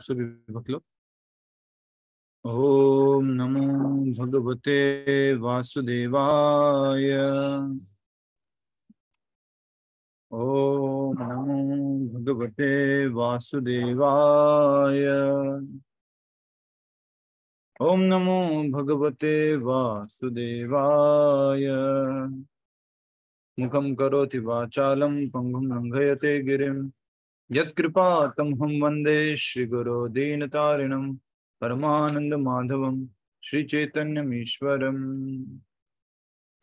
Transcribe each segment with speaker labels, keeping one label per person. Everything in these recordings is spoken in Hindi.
Speaker 1: सभी भक्त लोग। ओम नमो भगवते वासुदेवाय। ओम नमो भगवते वासुदेवाय। ओम नमो भगवते वासुदेवाय। मुखं करोति वाचालं पंगुं लंघयते गिरिं यत्कृपातमहं वन्दे श्रीगुरो दीनतारिणं परमानंद माधवं श्रीचैतन्यमीश्वरम्।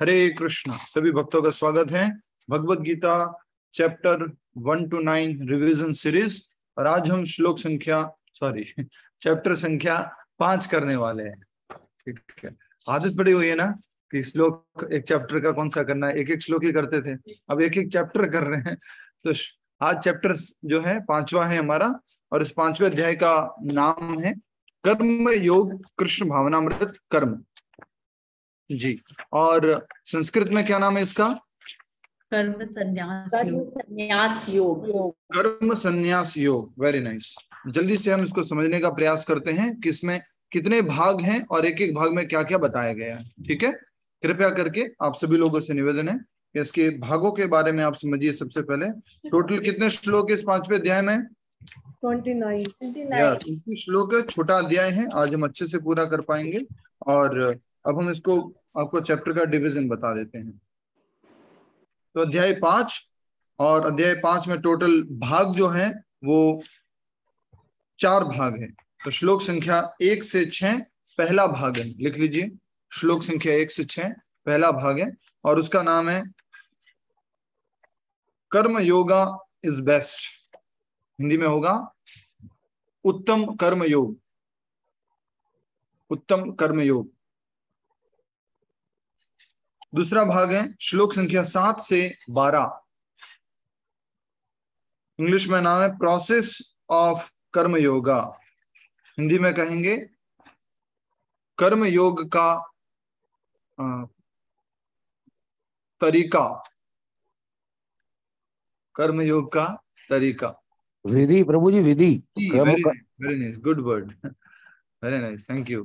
Speaker 1: हरे कृष्णा। सभी भक्तों का स्वागत है Bhagavad Gita chapter 1 to 9 revision series. और आज हम श्लोक संख्या चैप्टर संख्या 5 करने वाले हैं। ठीक है, आदत पड़ी हुई है ना कि श्लोक एक चैप्टर का कौन सा करना है, एक एक श्लोक ही करते थे, अब एक एक चैप्टर कर रहे हैं। तो आज चैप्टर जो है 5वां है हमारा, और इस 5वें अध्याय का नाम है कर्म योग कृष्ण भावनामृत कर्म जी। और संस्कृत में क्या नाम है इसका?
Speaker 2: कर्म संन्यास योग।
Speaker 1: कर्म संन्यास योग। Very nice. जल्दी से हम इसको समझने का प्रयास करते हैं कि इसमें कितने भाग हैं और एक एक भाग में क्या क्या बताया गया है। ठीक है, कृपया करके आप सभी लोगों से निवेदन है कि इसके भागों के बारे में आप समझिए। सबसे पहले टोटल कितने श्लोक इस 5वें अध्याय में? 29 श्लोक है, छोटा अध्याय है। आज हम अच्छे से पूरा कर पाएंगे। और अब हम इसको आपको चैप्टर का डिवीजन बता देते हैं। तो अध्याय 5, और अध्याय 5 में टोटल भाग जो है वो 4 भाग है। तो श्लोक संख्या 1 से 6 पहला भाग है, लिख लीजिए। श्लोक संख्या 1 से 6 पहला भाग है और उसका नाम है कर्म योगा इज बेस्ट। हिंदी में होगा उत्तम कर्म योग। उत्तम कर्म योग। दूसरा भाग है श्लोक संख्या 7 से 12। इंग्लिश में नाम है प्रोसेस ऑफ कर्म योगा। हिंदी में कहेंगे कर्म योग का तरीका। कर्म योग का तरीका,
Speaker 3: विधि। प्रभु जी विधि।
Speaker 1: Very nice, good word, very nice, thank you.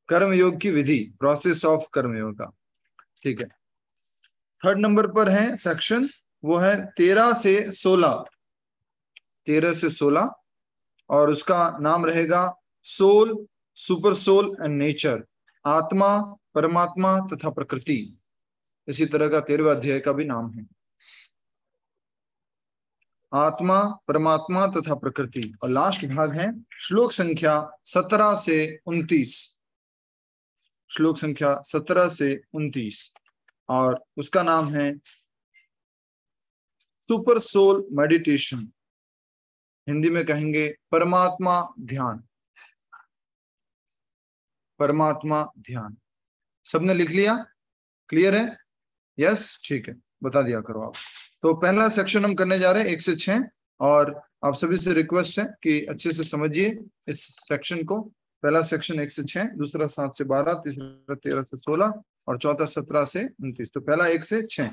Speaker 1: कर्म योग की विधि, प्रोसेस ऑफ कर्म योगा। ठीक है, थर्ड नंबर पर है सेक्शन, वो है 13 से 16। 13 से 16 और उसका नाम रहेगा soul, super soul and nature. आत्मा, परमात्मा तथा प्रकृति। इसी तरह का 13वां अध्याय का भी नाम है, आत्मा, परमात्मा तथा प्रकृति। और लास्ट भाग है श्लोक संख्या 17 से 29। श्लोक संख्या 17 से 29 और उसका नाम है सुपर सोल मेडिटेशन। हिंदी में कहेंगे परमात्मा ध्यान। परमात्मा ध्यान। सबने लिख लिया? क्लियर है? यस, ठीक है, बता दिया करो आप। तो पहला सेक्शन हम करने जा रहे हैं 1 से 6, और आप सभी से रिक्वेस्ट है कि अच्छे से समझिए इस सेक्शन को। पहला सेक्शन 1 से 6, दूसरा 7 से 12, तीसरा 13 से 16 और चौथा 17 से 29। तो पहला 1 से 6।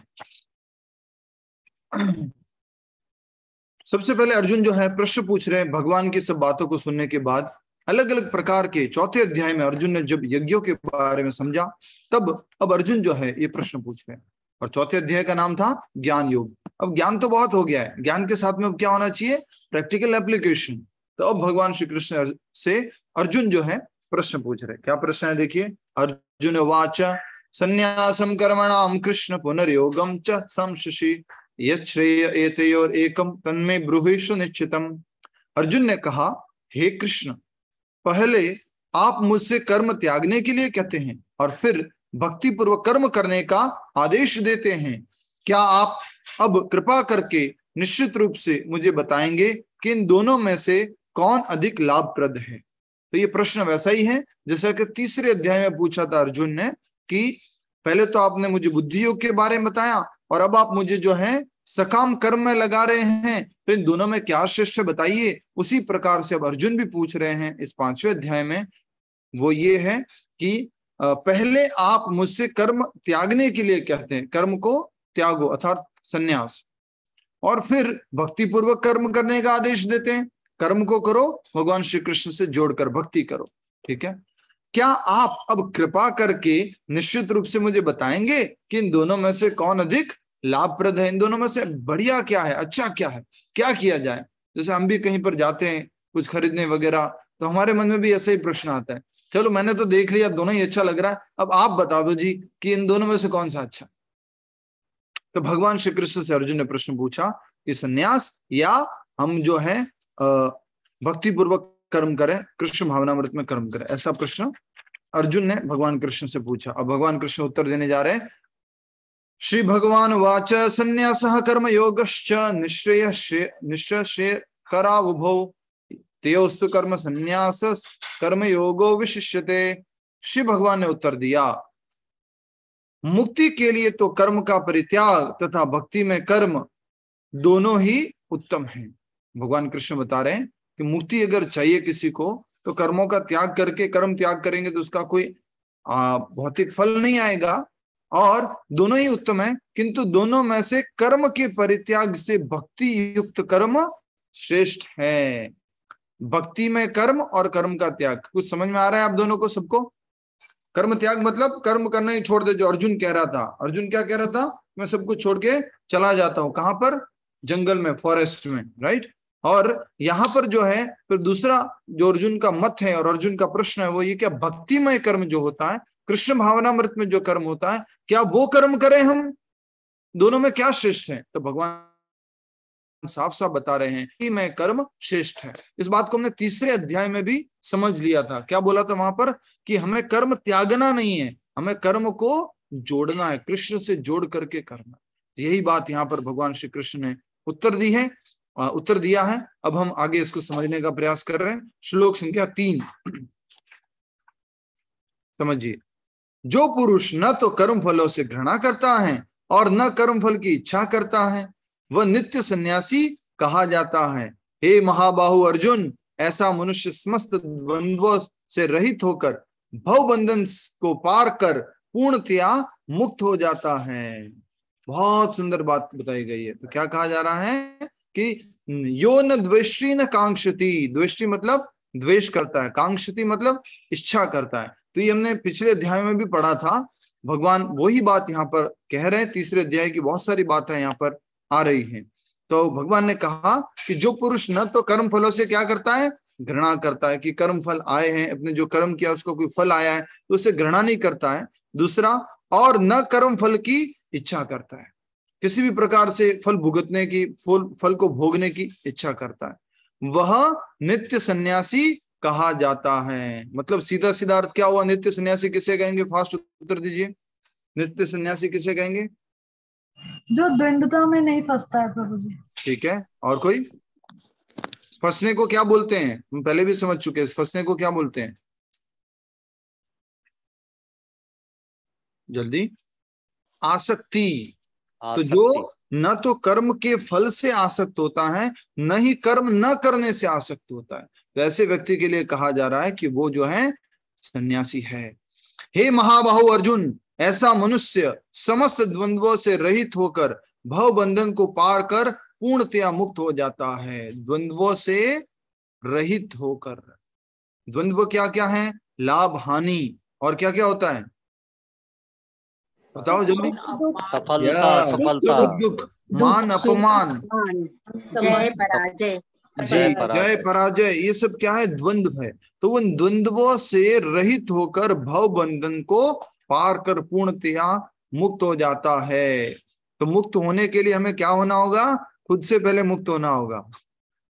Speaker 1: सबसे पहले अर्जुन जो है प्रश्न पूछ रहे हैं। भगवान की सब बातों को सुनने के बाद अलग अलग प्रकार के चौथे अध्याय में अर्जुन ने जब यज्ञों के बारे में समझा, तब अब अर्जुन जो है ये प्रश्न पूछ रहे हैं। और चौथे अध्याय का नाम था ज्ञान योग। अब ज्ञान तो बहुत हो गया है, ज्ञान के साथ में अब क्या होना चाहिए? Practical application. तो अब भगवान श्री कृष्ण से अर्जुन जो है प्रश्न पूछ रहे हैं। क्या प्रश्न है देखिए। अर्जुन वाच संन्यासम कर्मणाम कृष्ण पुनर्योगम च संशि यच्छ्रेय एतयोर एकम तन्मे ब्रूहीषु निश्चितम। अर्जुन ने कहा, हे कृष्ण, पहले आप मुझसे कर्म त्यागने के लिए कहते हैं और फिर भक्ति पूर्वक कर्म करने का आदेश देते हैं। क्या आप अब कृपा करके निश्चित रूप से मुझे बताएंगे कि इन दोनों में से कौन अधिक लाभप्रद है? तो ये प्रश्न वैसा ही है जैसा कि तीसरे अध्याय में पूछा था अर्जुन ने, कि पहले तो आपने मुझे बुद्धि योग के बारे में बताया और अब आप मुझे जो है सकाम कर्म में लगा रहे हैं, तो इन दोनों में क्या श्रेष्ठ है बताइए। उसी प्रकार से अब अर्जुन भी पूछ रहे हैं इस 5वें अध्याय में, वो ये है कि पहले आप मुझसे कर्म त्यागने के लिए कहते हैं, कर्म को त्यागो अर्थात संन्यास, और फिर भक्ति पूर्वक कर्म करने का आदेश देते हैं। कर्म को करो, भगवान श्री कृष्ण से जोड़कर भक्ति करो। ठीक है, क्या आप अब कृपा करके निश्चित रूप से मुझे बताएंगे कि इन दोनों में से कौन अधिक लाभप्रद है, इन दोनों में से बढ़िया क्या है, अच्छा क्या है, क्या किया जाए। जैसे हम भी कहीं पर जाते हैं कुछ खरीदने वगैरह, तो हमारे मन में भी ऐसा ही प्रश्न आता है, चलो मैंने तो देख लिया दोनों ही अच्छा लग रहा है, अब आप बता दो जी कि इन दोनों में से कौन सा अच्छा। तो भगवान श्री कृष्ण से अर्जुन ने प्रश्न पूछा कि संन्यास या हम जो है भक्ति पूर्वक कर्म करें, कृष्ण भावनामृत में कर्म करें, ऐसा प्रश्न अर्जुन ने भगवान कृष्ण से पूछा। अब भगवान कृष्ण उत्तर देने जा रहे हैं। श्री भगवान वाच संन्यासः कर्म योगश्च निश्चय करावुभौ तेयोस्तु कर्म संन्यास कर्म योगो विशिष्यते। श्री भगवान ने उत्तर दिया, मुक्ति के लिए तो कर्म का परित्याग तथा भक्ति में कर्म दोनों ही उत्तम हैं। भगवान कृष्ण बता रहे हैं कि मुक्ति अगर चाहिए किसी को तो कर्मों का त्याग करके, कर्म त्याग करेंगे तो उसका कोई भौतिक फल नहीं आएगा, और दोनों ही उत्तम है, किंतु दोनों में से कर्म के परित्याग से भक्ति युक्त कर्म श्रेष्ठ है। भक्ति में कर्म और कर्म का त्याग, कुछ समझ में आ रहा है आप दोनों को, सबको? कर्म त्याग मतलब कर्म करना ही छोड़ दे, जो अर्जुन कह रहा था। अर्जुन क्या कह रहा था? मैं सब कुछ छोड़ के चला जाता हूं, कहां पर? जंगल में, फॉरेस्ट में, राइट। और यहां पर जो है फिर दूसरा जो अर्जुन का मत है और अर्जुन का प्रश्न है वो ये, क्या भक्तिमय कर्म जो होता है, कृष्ण भावनामृत में जो कर्म होता है, क्या वो कर्म करें हम? दोनों में क्या श्रेष्ठ है? तो भगवान साफ साफ बता रहे हैं कि मैं कर्म श्रेष्ठ है। इस बात को हमने तीसरे अध्याय में भी समझ लिया था। क्या बोला था वहां पर? कि हमें कर्म त्यागना नहीं है, हमें कर्म को जोड़ना है, कृष्ण से जोड़ करके करना। यही बात यहाँ पर भगवान श्री कृष्ण ने उत्तर दिया है। अब हम आगे इसको समझने का प्रयास कर रहे हैं। श्लोक संख्या 3 समझिए। जो पुरुष न तो कर्म फलों से घृणा करता है और न कर्म फल की इच्छा करता है, वह नित्य सन्यासी कहा जाता है। हे महाबाहु अर्जुन, ऐसा मनुष्य समस्त द्वंद्वों से रहित होकर भव बंधन को पार कर पूर्णतया मुक्त हो जाता है। बहुत सुंदर बात बताई गई है। तो क्या कहा जा रहा है कि यो न द्वेष्टि न कांक्षति, द्वेष्टि मतलब द्वेष करता है, कांक्षति मतलब इच्छा करता है। तो ये हमने पिछले अध्याय में भी पढ़ा था। भगवान वही बात यहाँ पर कह रहे हैं। तीसरे अध्याय की बहुत सारी बातें यहाँ पर आ रही हैं। तो भगवान ने कहा कि जो पुरुष न तो कर्म फलों से क्या करता है, घृणा करता है, कि कर्म फल आए हैं, अपने जो कर्म किया उसको कोई फल आया है तो उससे घृणा नहीं करता है। दूसरा, और न कर्म फल की इच्छा करता है, किसी भी प्रकार से फल भुगतने की, फल को भोगने की इच्छा करता है, वह नित्य सन्यासी कहा जाता है। मतलब सीधा सीधा अर्थ क्या हुआ? नित्य सन्यासी किसे कहेंगे? फास्ट उत्तर दीजिए। नित्य सन्यासी किसे कहेंगे?
Speaker 4: जो द्वंद्वता में नहीं फंसता है प्रभु जी।
Speaker 1: ठीक है, और कोई? फंसने को क्या बोलते हैं? हम पहले भी समझ चुके हैं। फंसने को क्या बोलते हैं? जल्दी। आसक्ति। तो जो न तो कर्म के फल से आसक्त होता है, न ही कर्म न करने से आसक्त होता है, तो ऐसे व्यक्ति के लिए कहा जा रहा है कि वो जो है सन्यासी है। हे महाबाहु अर्जुन, ऐसा मनुष्य समस्त द्वंद्वों से रहित होकर भव बंधन को पार कर पूर्णतया मुक्त हो जाता है। द्वंद्वों से रहित होकर। द्वंद्व क्या क्या है? लाभ, हानि, और क्या क्या होता है? बताओ जल्दी।
Speaker 2: सफलता,
Speaker 1: सुख दुख, मान अपमान,
Speaker 2: जय पराजय,
Speaker 1: जी जय पराजय, ये सब क्या है? द्वंद्व है। तो उन द्वंद्वों से रहित होकर भव बंधन को पार कर पूर्णतया मुक्त हो जाता है। तो मुक्त होने के लिए हमें क्या होना होगा? खुद से पहले मुक्त होना होगा।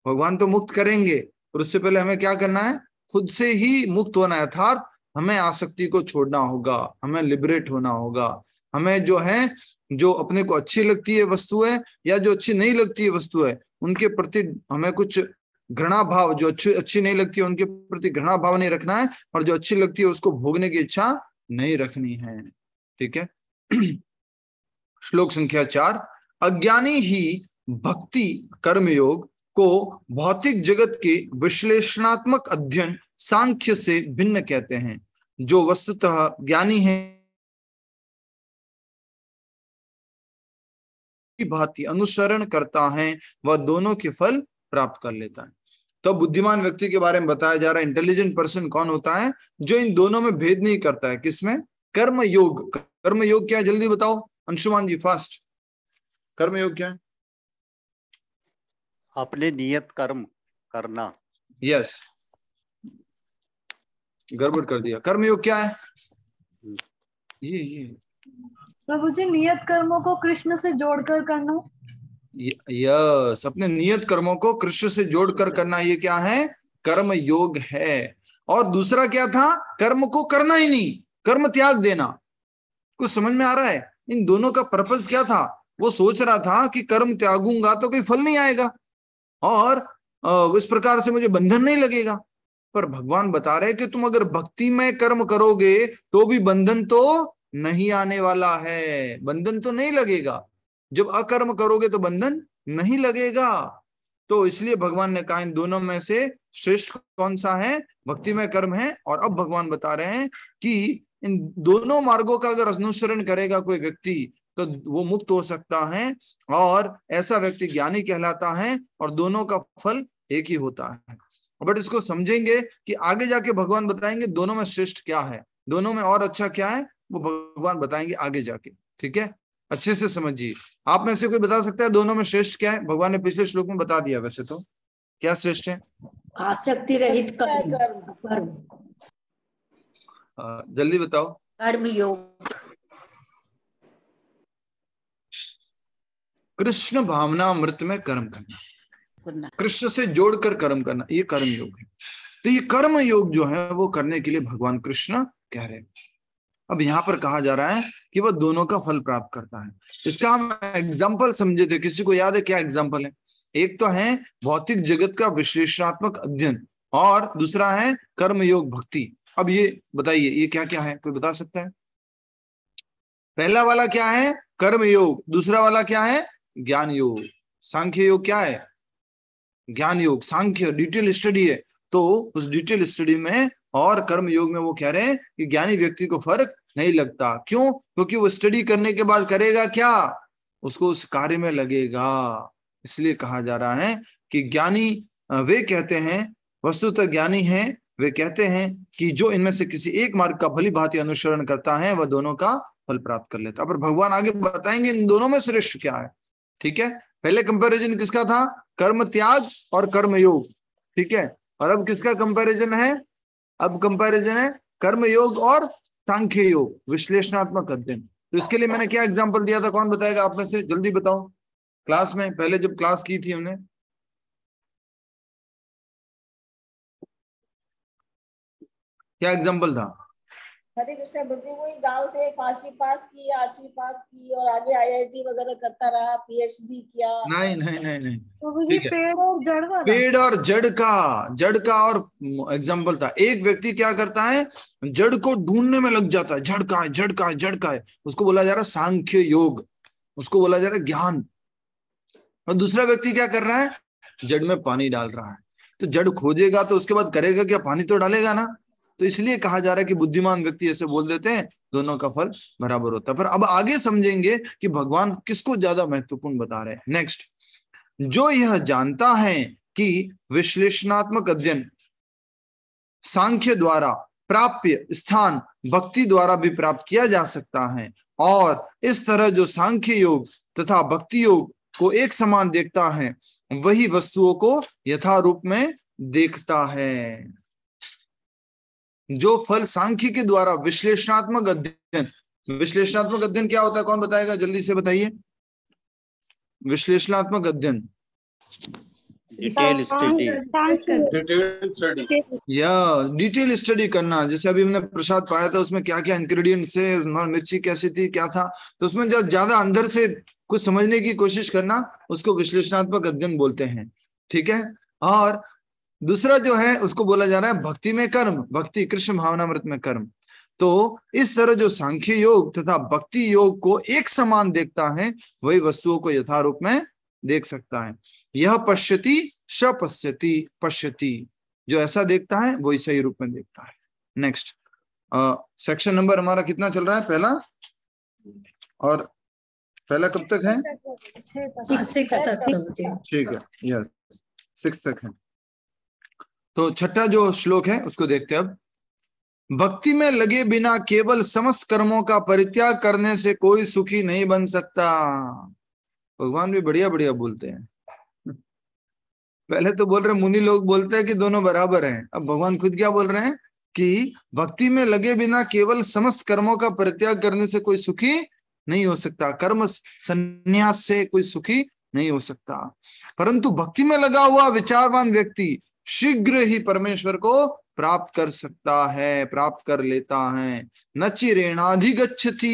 Speaker 1: भगवान तो मुक्त करेंगे, और उससे पहले हमें क्या करना है? खुद से ही मुक्त होना है। अर्थात हमें आसक्ति को छोड़ना होगा, हमें लिबरेट होना होगा। हमें जो है, जो अपने को अच्छी लगती है वस्तु है या जो अच्छी नहीं लगती है वस्तु है, उनके प्रति हमें कुछ घृणा भाव, जो अच्छी नहीं लगती है उनके प्रति घृणा भाव नहीं रखना है, और जो अच्छी लगती है उसको भोगने की इच्छा नहीं रखनी है। ठीक है। श्लोक संख्या 4। अज्ञानी ही भक्ति कर्मयोग को भौतिक जगत के विश्लेषणात्मक अध्ययन सांख्य से भिन्न कहते हैं। जो वस्तुतः ज्ञानी है भांति अनुसरण करता है, वह दोनों के फल प्राप्त कर लेता है। तो बुद्धिमान व्यक्ति के बारे में बताया जा रहा है, इंटेलिजेंट पर्सन कौन होता है, जो इन दोनों में भेद नहीं करता है। किसमें? कर्म योग। कर्म योग क्या है जल्दी बताओ अंशुमान जी, फास्ट। कर्म योग क्या है?
Speaker 5: अपने नियत कर्म करना।
Speaker 1: यस, गड़बड़ कर दिया। कर्म योग क्या है? ये
Speaker 4: प्रभु जी नियत कर्मों को कृष्ण से जोड़कर करना।
Speaker 1: यस, अपने नियत कर्मों को कृष्ण से जोड़कर करना, ये क्या है? कर्म योग है। और दूसरा क्या था? कर्म को करना ही नहीं, कर्म त्याग देना। कुछ समझ में आ रहा है? इन दोनों का पर्पस क्या था? वो सोच रहा था कि कर्म त्यागूंगा तो कोई फल नहीं आएगा और इस प्रकार से मुझे बंधन नहीं लगेगा। पर भगवान बता रहे कि तुम अगर भक्ति में कर्म करोगे तो भी बंधन तो नहीं आने वाला है, बंधन तो नहीं लगेगा। जब अकर्म करोगे तो बंधन नहीं लगेगा। तो इसलिए भगवान ने कहा इन दोनों में से श्रेष्ठ कौन सा है? भक्ति में कर्म है। और अब भगवान बता रहे हैं कि इन दोनों मार्गों का अगर अनुसरण करेगा कोई व्यक्ति तो वो मुक्त हो सकता है, और ऐसा व्यक्ति ज्ञानी कहलाता है, और दोनों का फल एक ही होता है। बट इसको समझेंगे कि आगे जाके भगवान बताएंगे दोनों में श्रेष्ठ क्या है, दोनों में और अच्छा क्या है, वो भगवान बताएंगे आगे जाके। ठीक है, अच्छे से समझिए। आप में से कोई बता सकता है दोनों में श्रेष्ठ क्या है? भगवान ने पिछले श्लोक में बता दिया वैसे तो। क्या श्रेष्ठ है?
Speaker 2: आसक्ति रहित कर्म।
Speaker 1: जल्दी बताओ।
Speaker 2: कर्म योग।
Speaker 1: कृष्ण भावनामृत में कर्म करना, कृष्ण से जोड़कर कर्म करना, ये कर्म योग है। तो ये कर्म योग जो है वो करने के लिए भगवान कृष्ण कह रहे हैं। अब यहाँ पर कहा जा रहा है कि वह दोनों का फल प्राप्त करता है। इसका हम एग्जाम्पल समझे थे, किसी को याद है क्या एग्जाम्पल है? एक तो है भौतिक जगत का विश्लेषणात्मक अध्ययन, और दूसरा है कर्म योग भक्ति। अब ये बताइए ये क्या क्या है, कोई बता सकता है? पहला वाला क्या है? कर्म योग। दूसरा वाला क्या है? ज्ञान योग। सांख्य योग क्या है? ज्ञान योग। सांख्य डिटेल स्टडी है, तो उस डिटेल स्टडी में और कर्म योग में वो कह रहे हैं कि ज्ञानी व्यक्ति को फर्क नहीं लगता। क्यों? क्योंकि वो स्टडी करने के बाद करेगा क्या? उसको उस कार्य में लगेगा। इसलिए कहा जा रहा है कि ज्ञानी वे कहते हैं, वस्तुतः ज्ञानी हैं वे कहते हैं कि जो इनमें से किसी एक मार्ग का भली भांति अनुसरण करता है वह दोनों का फल प्राप्त कर लेता। पर भगवान आगे बताएंगे इन दोनों में श्रेष्ठ क्या है। ठीक है, पहले कंपैरिजन किसका था? कर्म त्याग और कर्म योग। ठीक है, और अब किसका कंपैरिजन है? अब कंपैरिजन है कर्म योग और सांख्य योग, विश्लेषणात्मक अध्ययन। तो इसके लिए मैंने क्या एग्जांपल दिया था, कौन बताएगा आप में से? जल्दी बताओ। क्लास में पहले जब क्लास की थी हमने, क्या एग्जांपल था?
Speaker 6: हरे कृष्णा भक्ति वही गांव से 5वीं पास की, 8वीं पास की और आगे आईआईटी वगैरह करता रहा, पीएचडी किया।
Speaker 1: नहीं नहीं नहीं नहीं,
Speaker 4: प्रभु जी पेड़ और जड़ वाला।
Speaker 1: पेड़ और जड़ का और एग्जाम्पल था। एक व्यक्ति क्या करता है, जड़ को ढूंढने में लग जाता है, जड़ का है, जड़ का है, जड़ का है, उसको बोला जा रहा है सांख्य योग, उसको बोला जा रहा है ज्ञान। और दूसरा व्यक्ति क्या कर रहा है? जड़ में पानी डाल रहा है। तो जड़ खोजेगा तो उसके बाद करेगा क्या? पानी तो डालेगा ना। तो इसलिए कहा जा रहा है कि बुद्धिमान व्यक्ति ऐसे बोल देते हैं दोनों का फल बराबर होता है। पर अब आगे समझेंगे कि भगवान किसको ज्यादा महत्वपूर्ण बता रहे हैं। नेक्स्ट, जो यह जानता है कि विश्लेषणात्मक अध्ययन सांख्य द्वारा प्राप्य स्थान भक्ति द्वारा भी प्राप्त किया जा सकता है, और इस तरह जो सांख्य योग तथा भक्ति योग को एक समान देखता है वही वस्तुओं को यथारूप में देखता है। जो फल सांख्य के द्वारा विश्लेषणात्मक अध्ययन, विश्लेषणात्मक अध्ययन क्या होता है, कौन बताएगा? जल्दी से बताइए। विश्लेषणात्मक अध्ययन,
Speaker 5: डिटेल स्टडी।
Speaker 1: या डिटेल स्टडी करना। जैसे अभी हमने प्रसाद पाया था, उसमें क्या क्या इंग्रेडिएंट्स थे, मिर्ची कैसी थी, क्या था, तो उसमें जो ज्यादा अंदर से कुछ समझने की कोशिश करना उसको विश्लेषणात्मक अध्ययन बोलते हैं। ठीक है, और दूसरा जो है उसको बोला जा रहा है भक्ति में कर्म, भक्ति कृष्ण भावनामृत में कर्म। तो इस तरह जो सांख्य योग तथा भक्ति योग को एक समान देखता है वही वस्तुओं को यथारूप में देख सकता है। यह पश्यति शपश्यति पश्यति, जो ऐसा देखता है वही सही रूप में देखता है। नेक्स्ट, सेक्शन नंबर हमारा कितना चल रहा है? पहला, और पहला कब तक है?
Speaker 2: 6 तक।
Speaker 1: ठीक है, यस 6 तक है। तो छठा जो श्लोक है उसको देखते हैं अब। भक्ति में लगे बिना केवल समस्त कर्मों का परित्याग करने से कोई सुखी नहीं बन सकता। भगवान भी बढ़िया बढ़िया बोलते हैं। पहले तो बोल रहे मुनि लोग बोलते हैं कि दोनों बराबर हैं, अब भगवान खुद क्या बोल रहे हैं कि भक्ति में लगे बिना केवल समस्त कर्मों का परित्याग करने से कोई सुखी नहीं हो सकता, कर्म संन्यास से कोई सुखी नहीं हो सकता। परंतु भक्ति में लगा हुआ विचारवान व्यक्ति शीघ्र ही परमेश्वर को प्राप्त कर सकता है, प्राप्त कर लेता है। न चिरेणाधिगच्छति,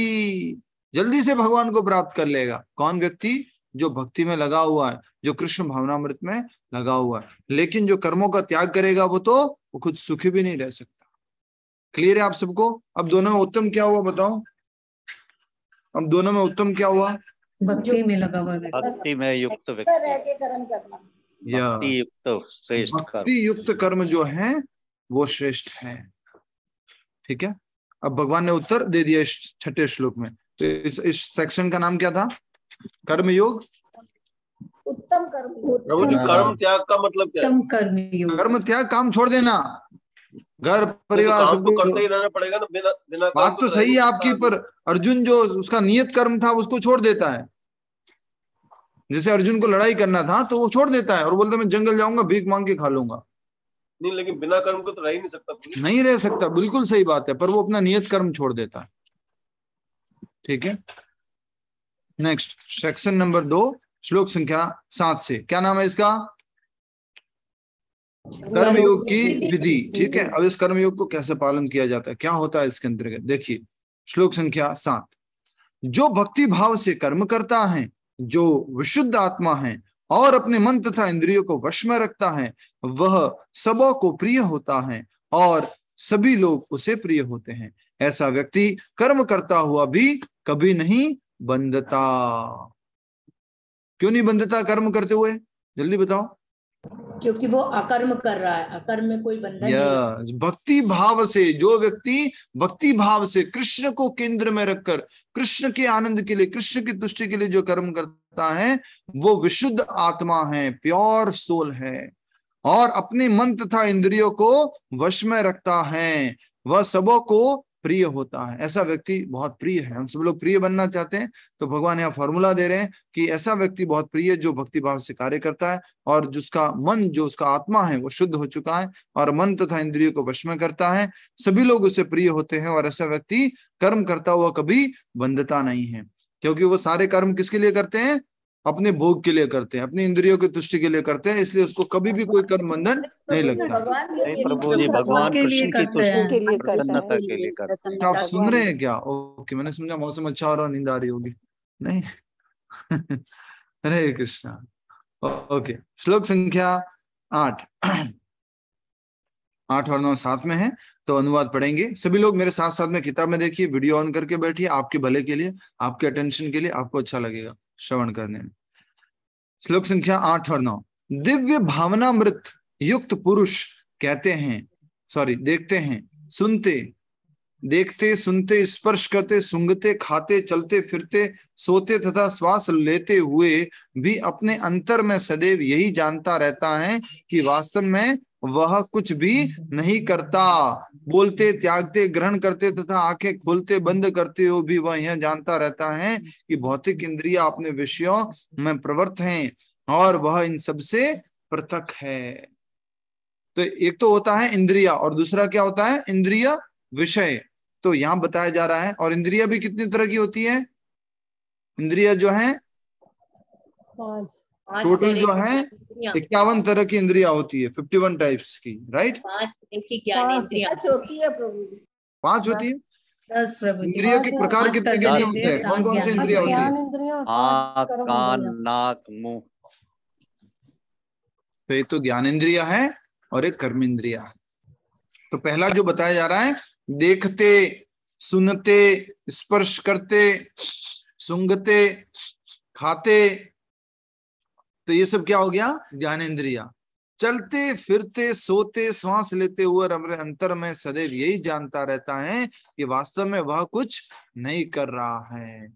Speaker 1: जल्दी से भगवान को प्राप्त कर लेगा। कौन व्यक्ति? जो भक्ति में लगा हुआ है, जो कृष्ण भावनामृत में लगा हुआ है। लेकिन जो कर्मों का त्याग करेगा वो खुद सुखी भी नहीं रह सकता। क्लियर है आप सबको? अब दोनों में उत्तम क्या हुआ बताओ? अब दोनों में उत्तम क्या हुआ?
Speaker 2: भक्ति में लगा हुआ व्यक्ति,
Speaker 5: भक्ति में युक्त
Speaker 6: रह
Speaker 5: व्यक्ति,
Speaker 6: के कर्म करना,
Speaker 5: भक्ति युक्त श्रेष्ठ कर्म।
Speaker 1: भक्ति युक्त कर्म जो है वो श्रेष्ठ है। ठीक है, अब भगवान ने उत्तर दे दिया इस छठे श्लोक में। तो इस सेक्शन का नाम क्या था? कर्मयोग
Speaker 6: उत्तम कर्म।
Speaker 7: प्रभु जी, कर्म त्याग का मतलब क्या है?
Speaker 2: उत्तम कर्म योग।
Speaker 1: कर्म त्याग, काम छोड़ देना, घर परिवार
Speaker 7: काम
Speaker 1: सब
Speaker 7: तो
Speaker 1: कुछ।
Speaker 7: करते ही रहना पड़ेगा ना, बिना बिना काम
Speaker 1: बात तो
Speaker 7: के
Speaker 1: सही है
Speaker 7: रह नहीं
Speaker 1: आपकी,
Speaker 7: सकता
Speaker 1: पर अर्जुन जो उसका नियत कर्म था उसको छोड़ देता है। जैसे अर्जुन को लड़ाई करना था तो वो छोड़ देता है और बोलता मैं जंगल जाऊंगा, भीख मांग के खा लूंगा।
Speaker 7: नहीं, लेकिन बिना कर्म को तो रह ही नहीं सकता कोई।
Speaker 1: नहीं रह सकता, बिल्कुल सही बात है, पर वो अपना नियत कर्म छोड़ देता है। ठीक है, नेक्स्ट सेक्शन नंबर 2, श्लोक संख्या 7 से। क्या नाम है इसका? कर्मयोग की विधि। ठीक है, अब इस कर्मयोग को कैसे पालन किया जाता है, क्या होता है इसके अंतर्गत, देखिए श्लोक संख्या 7। जो भक्ति भाव से कर्म करता है, जो विशुद्ध आत्मा है और अपने मन तथा इंद्रियों को वश में रखता है, वह सबों को प्रिय होता है और सभी लोग उसे प्रिय होते हैं। ऐसा व्यक्ति कर्म करता हुआ भी कभी नहीं बंधता। क्यों नहीं बंधता कर्म करते हुए? जल्दी बताओ।
Speaker 2: क्योंकि वो अकर्म कर रहा है, अकर्म में कोई बंधन नहीं है।
Speaker 1: यस, भक्ति भाव से, जो व्यक्ति भक्ति भाव से कृष्ण को केंद्र में रखकर कृष्ण के आनंद के लिए, कृष्ण की तुष्टि के लिए जो कर्म करता है, वो विशुद्ध आत्मा है, प्योर सोल है और अपने मन तथा इंद्रियों को वश में रखता है, वह सबों को प्रिय होता है। ऐसा व्यक्ति बहुत प्रिय है। हम सब लोग प्रिय बनना चाहते हैं, तो भगवान यहाँ फॉर्मूला दे रहे हैं कि ऐसा व्यक्ति बहुत प्रिय जो भक्ति भाव से कार्य करता है और जिसका मन, जो उसका आत्मा है, वो शुद्ध हो चुका है और मन तथा इंद्रियों को वश में करता है, सभी लोग उसे प्रिय होते हैं। और ऐसा व्यक्ति कर्म करता हुआ कभी बंधता नहीं है, क्योंकि वो सारे कर्म किसके लिए करते हैं? अपने भोग के लिए करते हैं, अपनी इंद्रियों की तुष्टि के लिए करते हैं, इसलिए उसको कभी भी कोई कर्म बंधन नहीं लगता।
Speaker 5: नहीं प्रभु जी, भगवान
Speaker 2: के लिए
Speaker 5: कृष्ण की
Speaker 2: करते हैं।
Speaker 5: तुष्टि, प्रसन्नता के लिए करते हैं।
Speaker 1: आप सुन रहे हैं क्या? ओके, मैंने समझा मौसम अच्छा हो रहा, नींद आ रही होगी। नहीं। हरे कृष्णा। ओके, श्लोक संख्या 8 और 9 साथ में है, तो अनुवाद पढ़ेंगे। सभी लोग मेरे साथ साथ में किताब में देखिए, वीडियो ऑन करके बैठिए, आपके भले के लिए, आपके अटेंशन के लिए, आपको अच्छा लगेगा श्रवण करने में। श्लोक संख्या 8 और 9। दिव्य भावनामृत युक्त पुरुष कहते हैं, देखते हैं, सुनते, देखते, सुनते, स्पर्श करते, सूंघते, खाते, चलते फिरते, सोते तथा श्वास लेते हुए भी अपने अंतर में सदैव यही जानता रहता है कि वास्तव में वह कुछ भी नहीं करता। बोलते, त्यागते, ग्रहण करते तथा आंखें खोलते बंद करते हुए भी वह यह जानता रहता है कि भौतिक इंद्रियां अपने विषयों में प्रवृत्त हैं और वह इन सबसे पृथक है। तो एक तो होता है इंद्रिया और दूसरा क्या होता है? इंद्रिय विषय। तो यहां बताया जा रहा है। और इंद्रिया भी कितनी तरह की होती है? इंद्रिया जो है टोटल जो है 51 तरह की इंद्रिया होती है, 51 टाइप्स की, राइट?
Speaker 2: 5 ज्ञान इंद्रियां
Speaker 6: होती है प्रभु जी।
Speaker 1: 5 होती है।
Speaker 2: 10 प्रभु जी।
Speaker 1: इंद्रियों के प्रकार कितने कितने होते हैं? कौन कौन सी इंद्रिया होती है?
Speaker 5: आँख, कान, नाक, मुंह।
Speaker 1: तो एक तो ज्ञान इंद्रिया है और एक कर्म इंद्रिया है। तो पहला जो बताया जा रहा है, देखते, सुनते, स्पर्श करते, सूंघते, खाते, तो ये सब क्या हो गया? ज्ञान इंद्रिया। चलते फिरते, सोते, श्वास लेते हुए अपने अंतर में सदैव यही जानता रहता है कि वास्तव में वह कुछ नहीं कर रहा है।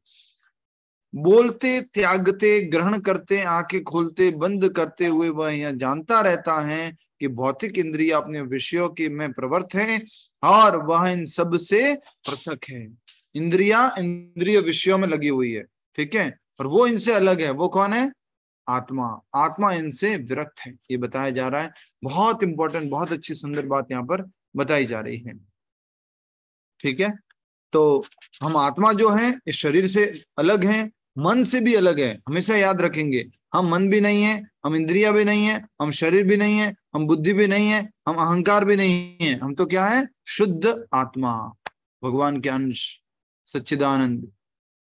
Speaker 1: बोलते, त्यागते, ग्रहण करते, आंखें खोलते बंद करते हुए वह यह जानता रहता है कि कि भौतिक इंद्रिय अपने विषयों के में प्रवृत्त है और वह इन सब से पृथक है। इंद्रिय विषयों में लगी हुई है, ठीक है, और वो इनसे अलग है। वो कौन है? आत्मा। आत्मा इनसे विरक्त है, ये बताया जा रहा है। बहुत इंपॉर्टेंट, बहुत अच्छी सुंदर बात यहाँ पर बताई जा रही है, ठीक है। तो हम आत्मा जो है इस शरीर से अलग हैं, मन से भी अलग है। हमेशा याद रखेंगे, हम मन भी नहीं है, हम इंद्रिया भी नहीं है, हम शरीर भी नहीं है, हम बुद्धि भी नहीं है, हम अहंकार भी नहीं है। हम तो क्या है? शुद्ध आत्मा, भगवान के अंश, सच्चिदानंद,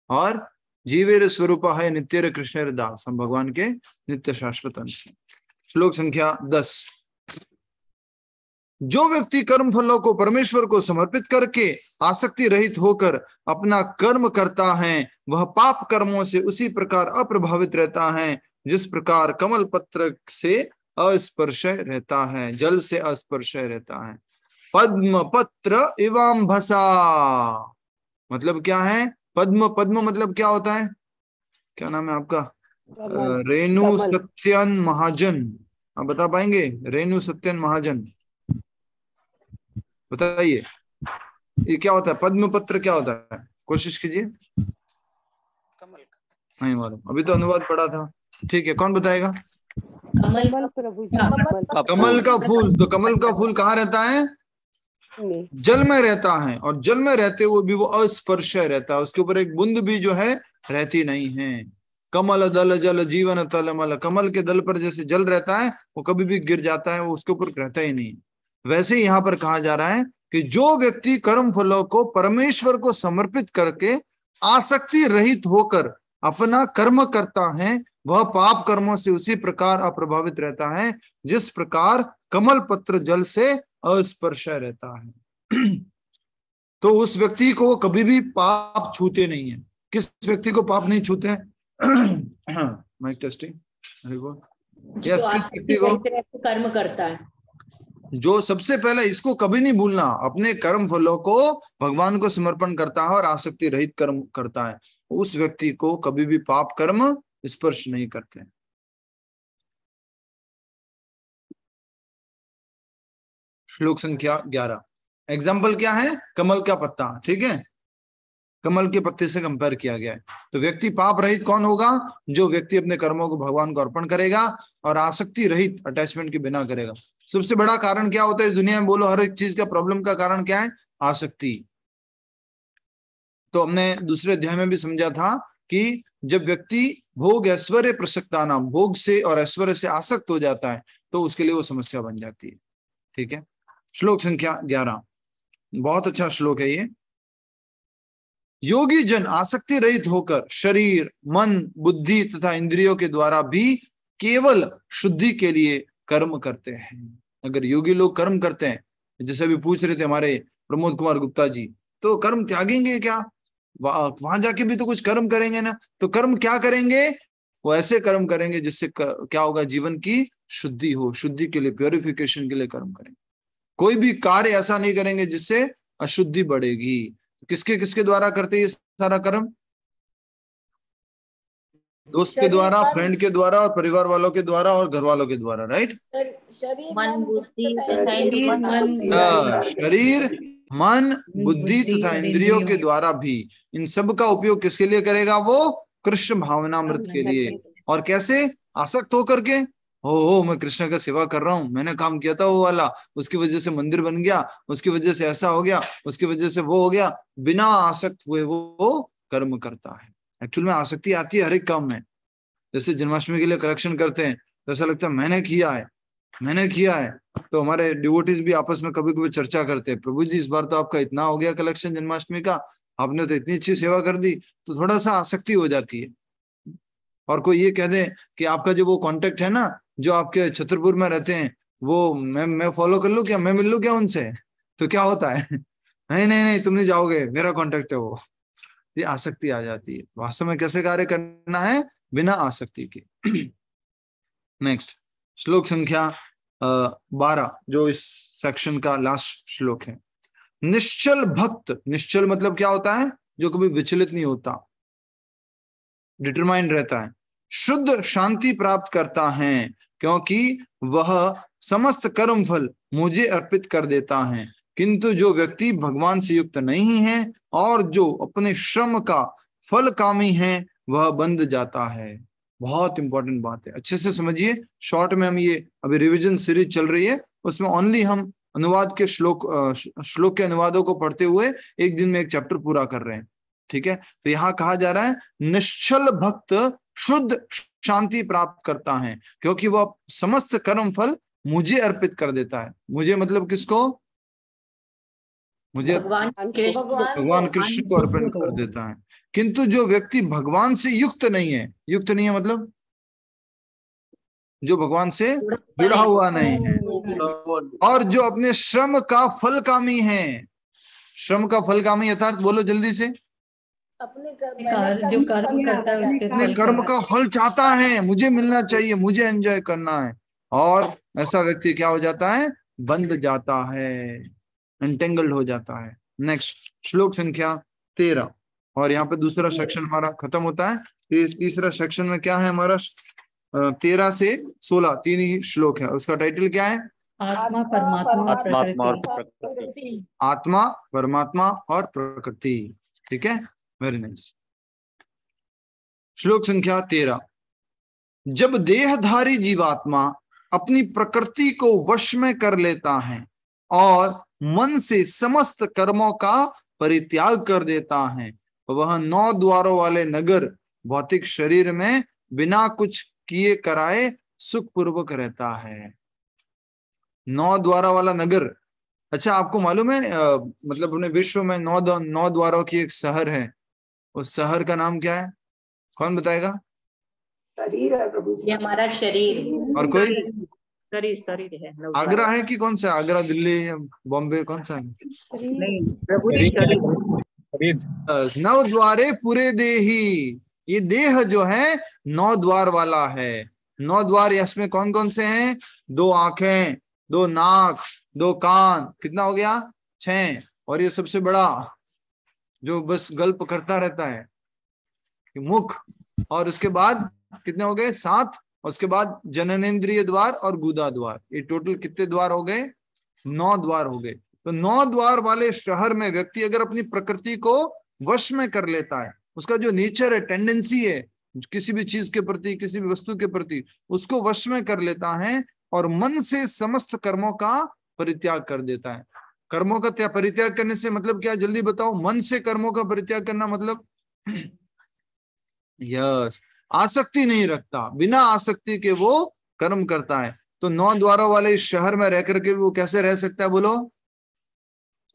Speaker 1: और जीवेर स्वरूप है नित्य कृष्ण दास। हम भगवान के नित्य शाश्वत अंश हैं। श्लोक संख्या 10। जो व्यक्ति कर्म फलों को परमेश्वर को समर्पित करके आसक्ति रहित होकर अपना कर्म करता है, वह पाप कर्मों से उसी प्रकार अप्रभावित रहता है जिस प्रकार कमल पत्र से अस्पर्श रहता है, जल से अस्पर्श रहता है। पद्म पत्र इवाम्भसा मतलब क्या है? पद्म, पद्म मतलब क्या होता है? क्या नाम है आपका? रेणु सत्यन महाजन, आप बता पाएंगे? रेणु सत्यन महाजन, बताइए ये क्या होता है? पद्म पत्र क्या होता है? कोशिश कीजिए। नहीं मालूम, अभी तो अनुवाद पढ़ा था, ठीक है, कौन बताएगा? कमल का फूल। तो कमल का फूल कहाँ रहता है? जल में रहता है, और जल में रहते हुए भी वो अस्पर्श रहता है, उसके ऊपर एक बूंद भी जो है रहती नहीं है। कमल दल जल जीवन तलमल, कमल के दल पर जैसे जल रहता है वो कभी भी गिर जाता है, वो उसके ऊपर रहता ही नहीं। वैसे ही यहाँ पर कहा जा रहा है कि जो व्यक्ति कर्म फलों को परमेश्वर को समर्पित करके आसक्ति रहित होकर अपना कर्म करता है, वह पाप कर्मों से उसी प्रकार अप्रभावित रहता है जिस प्रकार कमल पत्र जल से अस्पर्श रहता है। तो उस व्यक्ति को कभी भी पाप छूते नहीं है। किस व्यक्ति को पाप नहीं छूते हैं? माइक टेस्टिंग, यस, किस व्यक्ति को?
Speaker 2: कर्म करता है,
Speaker 1: जो सबसे पहले इसको कभी नहीं भूलना, अपने कर्म फलों को भगवान को समर्पण करता है और आसक्ति रहित कर्म करता है, उस व्यक्ति को कभी भी पाप कर्म स्पर्श नहीं करते। श्लोक संख्या 11। एग्जाम्पल क्या है? कमल का पत्ता, ठीक है, कमल के पत्ते से कंपेयर किया गया है। तो व्यक्ति पाप रहित कौन होगा? जो व्यक्ति अपने कर्मों को भगवान को अर्पण करेगा और आसक्ति रहित, अटैचमेंट के बिना करेगा। सबसे बड़ा कारण क्या होता है इस दुनिया में? बोलो, हर एक चीज का प्रॉब्लम का कारण क्या है? आसक्ति। तो हमने दूसरे अध्याय में भी समझा था कि जब व्यक्ति भोग ऐश्वर्य प्रसक्ता नाम, भोग से और ऐश्वर्य से आसक्त हो जाता है तो उसके लिए वो समस्या बन जाती है, ठीक है। श्लोक संख्या 11, बहुत अच्छा श्लोक है ये। योगी जन आसक्ति रहित होकर शरीर, मन, बुद्धि तथा इंद्रियों के द्वारा भी केवल शुद्धि के लिए कर्म करते हैं। अगर योगी लोग कर्म करते हैं, जैसे अभी पूछ रहे थे हमारे प्रमोद कुमार गुप्ता जी, तो कर्म त्यागेंगे क्या? वहां जाके भी तो कुछ कर्म करेंगे ना। तो कर्म क्या करेंगे? वो ऐसे कर्म करेंगे जिससे क्या होगा? जीवन की शुद्धि हो, शुद्धि के लिए, प्योरिफिकेशन के लिए कर्म करेंगे। कोई भी कार्य ऐसा नहीं करेंगे जिससे अशुद्धि बढ़ेगी। किसके किसके द्वारा करते ये सारा कर्म? दोस्त के द्वारा, फ्रेंड के द्वारा, और परिवार वालों के द्वारा, और घर वालों के द्वारा, राइट?
Speaker 6: शरीर,
Speaker 2: मन, बुद्धि
Speaker 1: शरीर, मन, बुद्धि तथा इंद्रियों के द्वारा भी। इन सब का उपयोग किसके लिए करेगा? वो कृष्ण भावनामृत के लिए। और कैसे? आसक्त होकर के, हो मैं कृष्ण का सेवा कर रहा हूँ, मैंने काम किया था वो वाला, उसकी वजह से मंदिर बन गया, उसकी वजह से ऐसा हो गया, उसकी वजह से वो हो गया। बिना आसक्त हुए वो कर्म करता है। एक्चुअल में आसक्ति आती है हर एक काम में। जैसे जन्माष्टमी के लिए कलेक्शन करते हैं तो ऐसा लगता है मैंने किया है, मैंने किया है। तो हमारे डिवोटीज भी आपस में कभी कभी चर्चा करते हैं, प्रभु जी इस बार तो आपका इतना हो गया कलेक्शन जन्माष्टमी का, आपने तो इतनी अच्छी सेवा कर दी। तो थोड़ा सा आसक्ति हो जाती है। और कोई ये कह दे कि आपका जो वो कांटेक्ट है ना, जो आपके छतरपुर में रहते हैं, वो मैं फॉलो कर लूं क्या, मैं मिल लूं क्या उनसे? तो क्या होता है? नहीं नहीं नहीं, तुम नहीं जाओगे, मेरा कांटेक्ट है वो। ये आसक्ति आ जाती है। वास्तव में कैसे कार्य करना है? बिना आसक्ति के। नेक्स्ट श्लोक संख्या 12, जो इस सेक्शन का लास्ट श्लोक है। निश्चल भक्त, निश्चल मतलब क्या होता है? जो कभी विचलित नहीं होता, डिटरमाइंड रहता है। शुद्ध शांति प्राप्त करता है क्योंकि वह समस्त कर्म फल मुझे अर्पित कर देता है, किंतु जो व्यक्ति भगवान से युक्त नहीं है और जो अपने श्रम का फल कामी है वह बंध जाता है। बहुत इंपॉर्टेंट बात है, अच्छे से समझिए। शॉर्ट में हम ये अभी रिवीजन सीरीज चल रही है, उसमें ओनली हम अनुवाद के श्लोक के अनुवादों को पढ़ते हुए एक दिन में एक चैप्टर पूरा कर रहे हैं, ठीक है। तो यहाँ कहा जा रहा है निश्चल भक्त शुद्ध शांति प्राप्त करता है क्योंकि वह समस्त कर्म फल मुझे अर्पित कर देता है। मुझे मतलब किसको? मुझे भगवान कृष्ण को अर्पण कर देता है। किंतु जो व्यक्ति भगवान से युक्त नहीं है, युक्त नहीं है मतलब जो भगवान से जुड़ा हुआ नहीं है, और जो अपने श्रम का फल कामी है। श्रम का फल कामी अर्थात बोलो जल्दी से,
Speaker 2: अपने जो कर्म करता है उसके
Speaker 1: अपने कर्म का फल चाहता है, मुझे मिलना चाहिए, मुझे एंजॉय करना है, और ऐसा व्यक्ति क्या हो जाता है? बंध जाता है, एंटेंगल्ड हो जाता है। नेक्स्ट श्लोक संख्या 13, और यहाँ पे दूसरा सेक्शन हमारा खत्म होता है। तीसरा सेक्शन में क्या है हमारा? 13 से 16 तीन ही श्लोक है। उसका टाइटल क्या है?
Speaker 2: आत्मा परमात्मा और प्रकृति।
Speaker 1: आत्मा परमात्मा और प्रकृति, ठीक है, वेरी नाइस। श्लोक संख्या 13, जब देहधारी जीवात्मा अपनी प्रकृति को वश में कर लेता है और मन से समस्त कर्मों का परित्याग कर देता है, वह 9 द्वारों वाले नगर भौतिक शरीर में बिना कुछ किए कराए सुखपूर्वक रहता है। 9 द्वारों वाला नगर, अच्छा आपको मालूम है मतलब अपने विश्व में 9 द्वारों की एक शहर है, उस शहर का नाम क्या है? कौन बताएगा?
Speaker 2: शरीर है प्रभु जी, ये हमारा शरीर।
Speaker 1: और कोई?
Speaker 2: शरीर है।
Speaker 1: आगरा है कि कौन सा? आगरा, दिल्ली, बॉम्बे, कौन सा है?
Speaker 2: नहीं प्रभु जी, शरीर।
Speaker 1: 9 द्वारे पूरे देही, ये देह जो है 9 द्वार वाला है। 9 द्वार इसमें कौन कौन से हैं? 2 आंखें, 2 नाक, 2 कान, कितना हो गया? 6, और ये सबसे बड़ा जो बस गल्प करता रहता है मुख, और उसके बाद कितने हो गए? 7, और उसके बाद जननेंद्रिय द्वार और गुदा द्वार, ये टोटल कितने द्वार हो गए? 9 द्वार हो गए। तो 9 द्वार वाले शहर में व्यक्ति अगर अपनी प्रकृति को वश में कर लेता है, उसका जो नेचर है, टेंडेंसी है किसी भी चीज के प्रति, किसी भी वस्तु के प्रति, उसको वश में कर लेता है और मन से समस्त कर्मों का परित्याग कर देता है। कर्मों का परित्याग करने से मतलब क्या? जल्दी बताओ। मन से कर्मों का परित्याग करना मतलब यस, आसक्ति नहीं रखता, बिना आसक्ति के वो कर्म करता है। तो 9 द्वारों वाले इस शहर में रह करके वो कैसे रह सकता है? बोलो,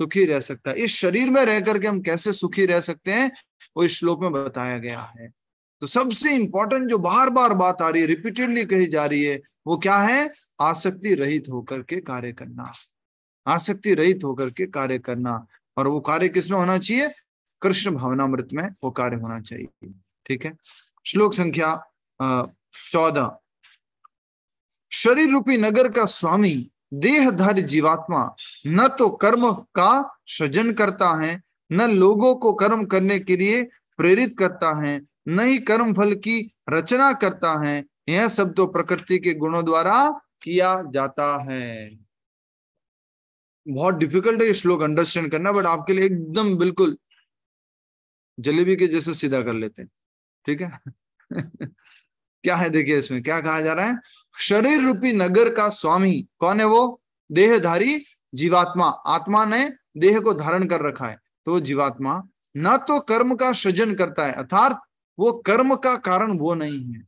Speaker 1: सुखी रह सकता है। इस शरीर में रह करके हम कैसे सुखी रह सकते हैं वो इस श्लोक में बताया गया है। तो सबसे इंपॉर्टेंट जो बार बार बात आ रही है, रिपीटेडली कही जा रही है, वो क्या है? आसक्ति रहित होकर के कार्य करना, आसक्ति रहित होकर के कार्य करना। और वो कार्य किसमें होना चाहिए? कृष्ण भावनामृत में वो कार्य होना चाहिए, ठीक है। श्लोक संख्या 14, शरीर रूपी नगर का स्वामी देहधारी जीवात्मा न तो कर्म का सृजन करता है, न लोगों को कर्म करने के लिए प्रेरित करता है, न ही कर्म फल की रचना करता है। यह सब तो प्रकृति के गुणों द्वारा किया जाता है। बहुत डिफिकल्ट है ये श्लोक अंडरस्टैंड करना, बट आपके लिए एकदम बिल्कुल जलेबी के जैसे सीधा कर लेते हैं, ठीक है। क्या है देखिए, इसमें क्या कहा जा रहा है? शरीर रूपी नगर का स्वामी कौन है? वो देहधारी जीवात्मा, आत्मा ने देह को धारण कर रखा है, तो जीवात्मा न तो कर्म का सृजन करता है, अर्थात वो कर्म का कारण वो नहीं है।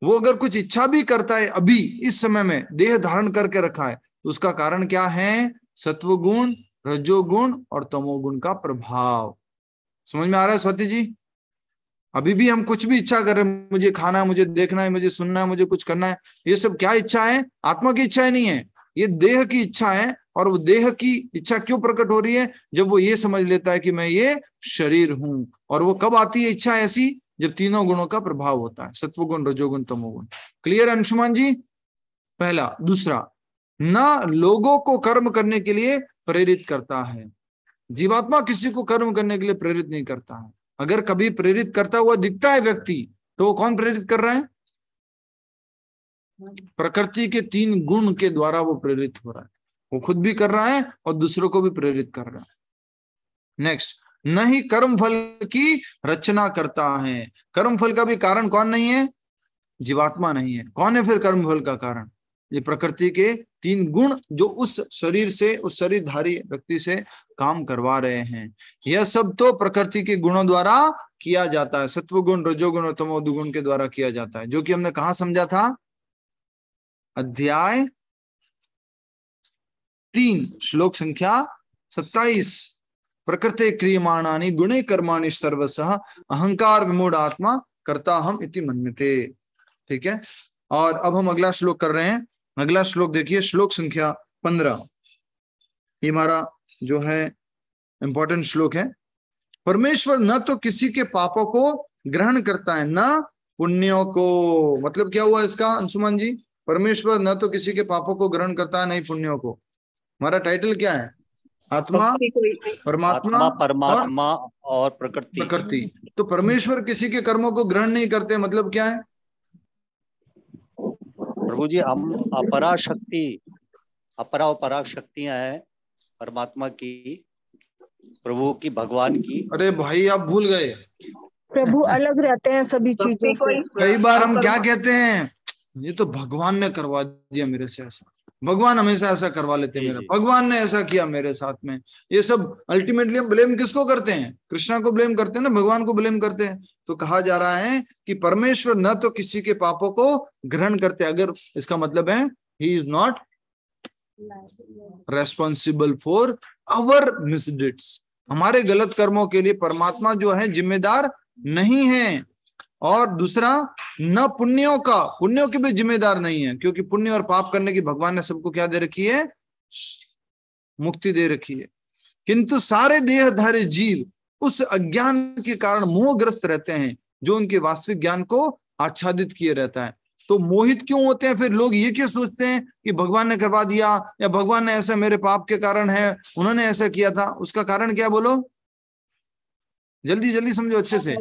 Speaker 1: वो अगर कुछ इच्छा भी करता है अभी इस समय में, देह धारण करके रखा है, तो उसका कारण क्या है? सत्वगुण, रजोगुण और तमोगुण का प्रभाव। समझ में आ रहा है स्वाति जी? अभी भी हम कुछ भी इच्छा कर रहे हैं, मुझे खाना है, मुझे देखना है, मुझे सुनना है, मुझे कुछ करना है, ये सब क्या इच्छा है? आत्मा की इच्छा नहीं है, ये देह की इच्छा है। और वो देह की इच्छा क्यों प्रकट हो रही है? जब वो ये समझ लेता है कि मैं ये शरीर हूं। और वो कब आती है इच्छा ऐसी? जब तीनों गुणों का प्रभाव होता है, सत्वगुण, रजोगुण, तमोगुण। क्लियर अंशुमान जी? पहला। दूसरा, न लोगों को कर्म करने के लिए प्रेरित करता है। जीवात्मा किसी को कर्म करने के लिए प्रेरित नहीं करता है। अगर कभी प्रेरित करता हुआ दिखता है व्यक्ति, तो वो कौन प्रेरित कर रहा है? प्रकृति के 3 गुण के द्वारा वो प्रेरित हो रहा है, वो खुद भी कर रहा है और दूसरों को भी प्रेरित कर रहा है। नेक्स्ट, न ही कर्म फल की रचना करता है। कर्म फल का भी कारण कौन नहीं है? जीवात्मा नहीं है। कौन है फिर कर्म फल का कारण? ये प्रकृति के 3 गुण जो उस शरीर से, उस शरीरधारी व्यक्ति से काम करवा रहे हैं। यह सब तो प्रकृति के गुणों द्वारा किया जाता है, सत्वगुण, रजोगुण और तमोगुण के द्वारा किया जाता है, जो कि हमने कहा समझा था? अध्याय 3 श्लोक संख्या 27। प्रकृति क्रियमाणानि गुणे कर्माणि सर्वशः अहंकार विमूढ़ आत्मा कर्ता हम इति मन्यते। ठीक है, और अब हम अगला श्लोक कर रहे हैं। अगला श्लोक देखिए, श्लोक संख्या 15। ये हमारा जो है इंपॉर्टेंट श्लोक है। परमेश्वर न तो किसी के पापों को ग्रहण करता है न पुण्यों को। मतलब क्या हुआ इसका अंशुमान जी? परमेश्वर न तो किसी के पापों को ग्रहण करता है, नहीं पुण्यों को। हमारा टाइटल क्या है? आत्मा, परमात्मा,
Speaker 5: परमात्मा और प्रकृति।
Speaker 1: तो परमेश्वर किसी के कर्मों को ग्रहण नहीं करते, मतलब क्या है
Speaker 5: प्रभु जी? हम अपरा शक्तियां हैं परमात्मा की, प्रभु की, भगवान की।
Speaker 1: अरे भाई आप भूल गए,
Speaker 8: प्रभु अलग रहते हैं सभी चीजों से।
Speaker 1: कई बार हम क्या कहते हैं, ये तो भगवान ने करवा दिया मेरे से ऐसा, भगवान हमेशा ऐसा करवा लेते हैं, मेरा भगवान ने ऐसा किया मेरे साथ में। ये सब अल्टीमेटली हम ब्लेम किसको करते हैं? कृष्णा को ब्लेम करते हैं ना, भगवान को ब्लेम करते हैं। तो कहा जा रहा है कि परमेश्वर न तो किसी के पापों को ग्रहण करते, अगर इसका मतलब है he is not responsible for our misdeeds. हमारे गलत कर्मों के लिए परमात्मा जो है जिम्मेदार नहीं है। और दूसरा, न पुण्यों का, पुण्यों की भी जिम्मेदार नहीं है, क्योंकि पुण्य और पाप करने की भगवान ने सबको क्या दे रखी है? मुक्ति दे रखी है। किंतु सारे देहधारी जीव उस अज्ञान के कारण मोहग्रस्त रहते हैं, जो उनके वास्तविक ज्ञान को आच्छादित किए रहता है। तो मोहित क्यों होते हैं फिर लोग? ये क्यों सोचते हैं कि भगवान ने करवा दिया, या भगवान ने ऐसा मेरे पाप के कारण है, उन्होंने ऐसा किया था। उसका कारण क्या? बोलो जल्दी जल्दी समझो अच्छे से।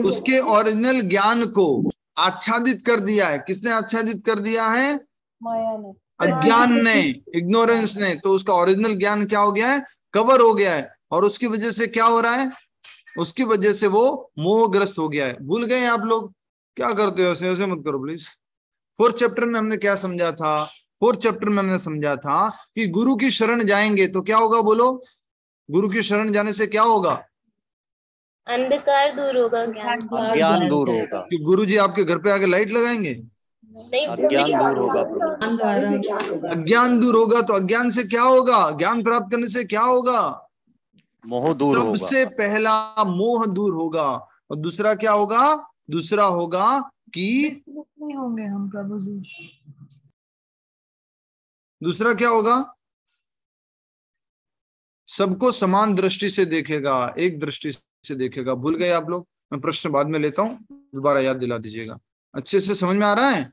Speaker 1: उसके ओरिजिनल ज्ञान को आच्छादित कर दिया है। किसने आच्छादित कर दिया है?
Speaker 4: माया ने,
Speaker 1: अज्ञान ने, इग्नोरेंस ने। तो उसका ओरिजिनल ज्ञान क्या हो गया है? कवर हो गया है। और उसकी वजह से क्या हो रहा है? उसकी वजह से वो मोहग्रस्त हो गया है। भूल गए आप लोग? क्या करते हो ऐसे मत करो प्लीज। 4th चैप्टर में हमने क्या समझा था? 4th चैप्टर में हमने समझा था कि गुरु की शरण जाएंगे तो क्या होगा? बोलो, गुरु की शरण जाने से क्या होगा?
Speaker 9: अंधकार दूर होगा,
Speaker 5: ज्ञान दूर होगा।
Speaker 1: कि गुरु जी आपके घर पे आके लाइट लगाएंगे?
Speaker 5: अज्ञान दूर होगा।
Speaker 1: अज्ञान दूर होगा। तो अज्ञान से क्या होगा? ज्ञान प्राप्त करने से क्या होगा?
Speaker 5: मोह दूर होगा।
Speaker 1: सबसे पहला मोह दूर होगा। और दूसरा क्या होगा? दूसरा होगा कि
Speaker 4: नहीं होंगे हम प्रभु जी।
Speaker 1: दूसरा क्या होगा? सबको समान दृष्टि से देखेगा, एक दृष्टि से देखेगा। भूल गए आप लोग? मैं प्रश्न बाद में लेता हूं, दोबारा याद दिला दीजिएगा। अच्छे से समझ में आ रहा है?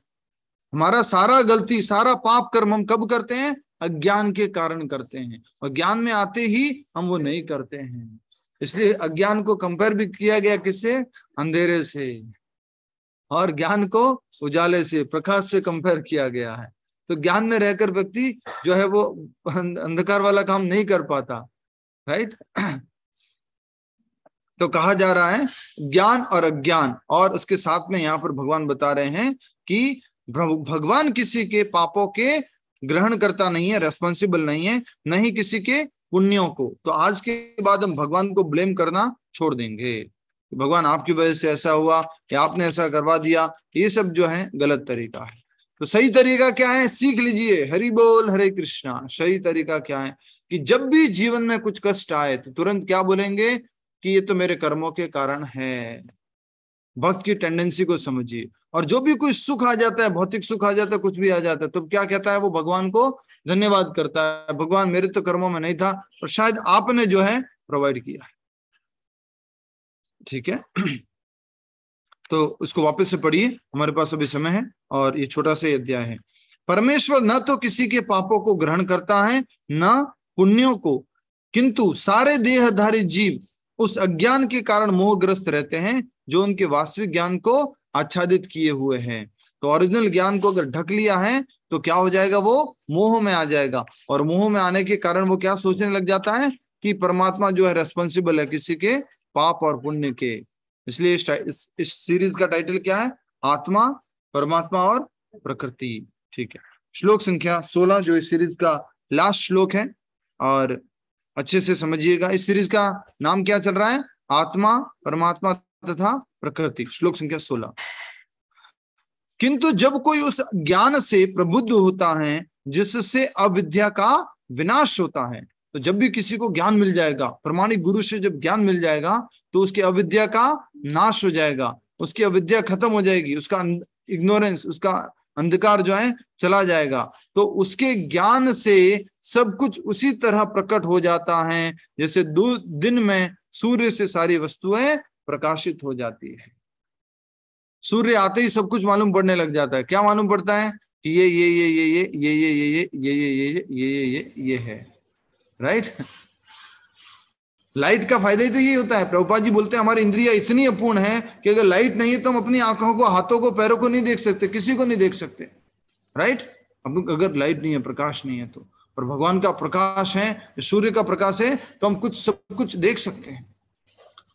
Speaker 1: हमारा सारा गलती, सारा पाप कर्म हम कब करते हैं? अज्ञान के कारण करते हैं। और ज्ञान में आते ही हम वो नहीं करते हैं। इसलिए अज्ञान को कंपेयर भी किया गया किससे? अंधेरे से। और ज्ञान को उजाले से, प्रकाश से कंपेयर किया गया है। तो ज्ञान में रहकर व्यक्ति जो है वो अंधकार वाला काम नहीं कर पाता, राइट? तो कहा जा रहा है ज्ञान और अज्ञान। और उसके साथ में यहाँ पर भगवान बता रहे हैं कि भगवान किसी के पापों के ग्रहण करता नहीं है, रेस्पॉन्सिबल नहीं है, नहीं किसी के पुण्यों को। तो आज के बाद हम भगवान को ब्लेम करना छोड़ देंगे। भगवान आपकी वजह से ऐसा हुआ या आपने ऐसा करवा दिया, ये सब जो है गलत तरीका है। तो सही तरीका क्या है? सीख लीजिए। हरि बोल, हरे कृष्णा। सही तरीका क्या है कि जब भी जीवन में कुछ कष्ट आए तो तुरंत क्या बोलेंगे कि ये तो मेरे कर्मों के कारण है। भक्त की टेंडेंसी को समझिए। और जो भी कोई सुख आ जाता है, भौतिक सुख आ जाता है, कुछ भी आ जाता है, तो क्या कहता है वो? भगवान को धन्यवाद करता है। भगवान मेरे तो कर्मों में नहीं था और शायद आपने जो है प्रोवाइड किया है। ठीक है, तो इसको वापस से पढ़िए, हमारे पास अभी समय है और ये छोटा सा अध्याय है। परमेश्वर न तो किसी के पापों को ग्रहण करता है न पुण्यों को, किंतु सारे देहधारी जीव उस अज्ञान के कारण मोहग्रस्त रहते हैं, जो उनके वास्तविक ज्ञान को आच्छादित किए हुए हैं। तो ओरिजिनल ज्ञान को अगर ढक लिया है तो क्या हो जाएगा, वो मोह में आ जाएगा, और मोह में आने के कारण वो क्या सोचने लग जाता है कि परमात्मा जो है रेस्पॉन्सिबल है किसी के पाप और पुण्य के। इसलिए इस सीरीज का टाइटल क्या है, आत्मा, परमात्मा और प्रकृति। ठीक है, श्लोक संख्या 16 जो इस सीरीज का लास्ट श्लोक है, और अच्छे से समझिएगा। इस सीरीज का नाम क्या चल रहा है, आत्मा, परमात्मा तथा प्रकृति। श्लोक संख्या 16। किंतु जब कोई उस ज्ञान से प्रबुद्ध होता है जिससे अविद्या का विनाश होता है, तो जब भी किसी को ज्ञान मिल जाएगा, प्रमाणिक गुरु से जब ज्ञान मिल जाएगा तो उसकी अविद्या का नाश हो जाएगा, उसकी अविद्या खत्म हो जाएगी, उसका इग्नोरेंस, उसका अंधकार जो है चला जाएगा। तो उसके ज्ञान से सब कुछ उसी तरह प्रकट हो जाता है जैसे दिन में सूर्य से सारी वस्तुएं प्रकाशित हो जाती है। सूर्य आते ही सब कुछ मालूम पड़ने लग जाता है। क्या मालूम पड़ता है कि ये है, राइट। लाइट का फायदा ही तो ये होता है। प्रभुपाद जी बोलते हैं हमारी इंद्रियां इतनी अपूर्ण है कि अगर लाइट नहीं है तो हम अपनी आंखों को, हाथों को, पैरों को नहीं देख सकते, किसी को नहीं देख सकते, राइट। अब अगर लाइट नहीं है, प्रकाश नहीं है तो, पर भगवान का प्रकाश है, सूर्य का प्रकाश है, तो हम सब कुछ देख सकते हैं।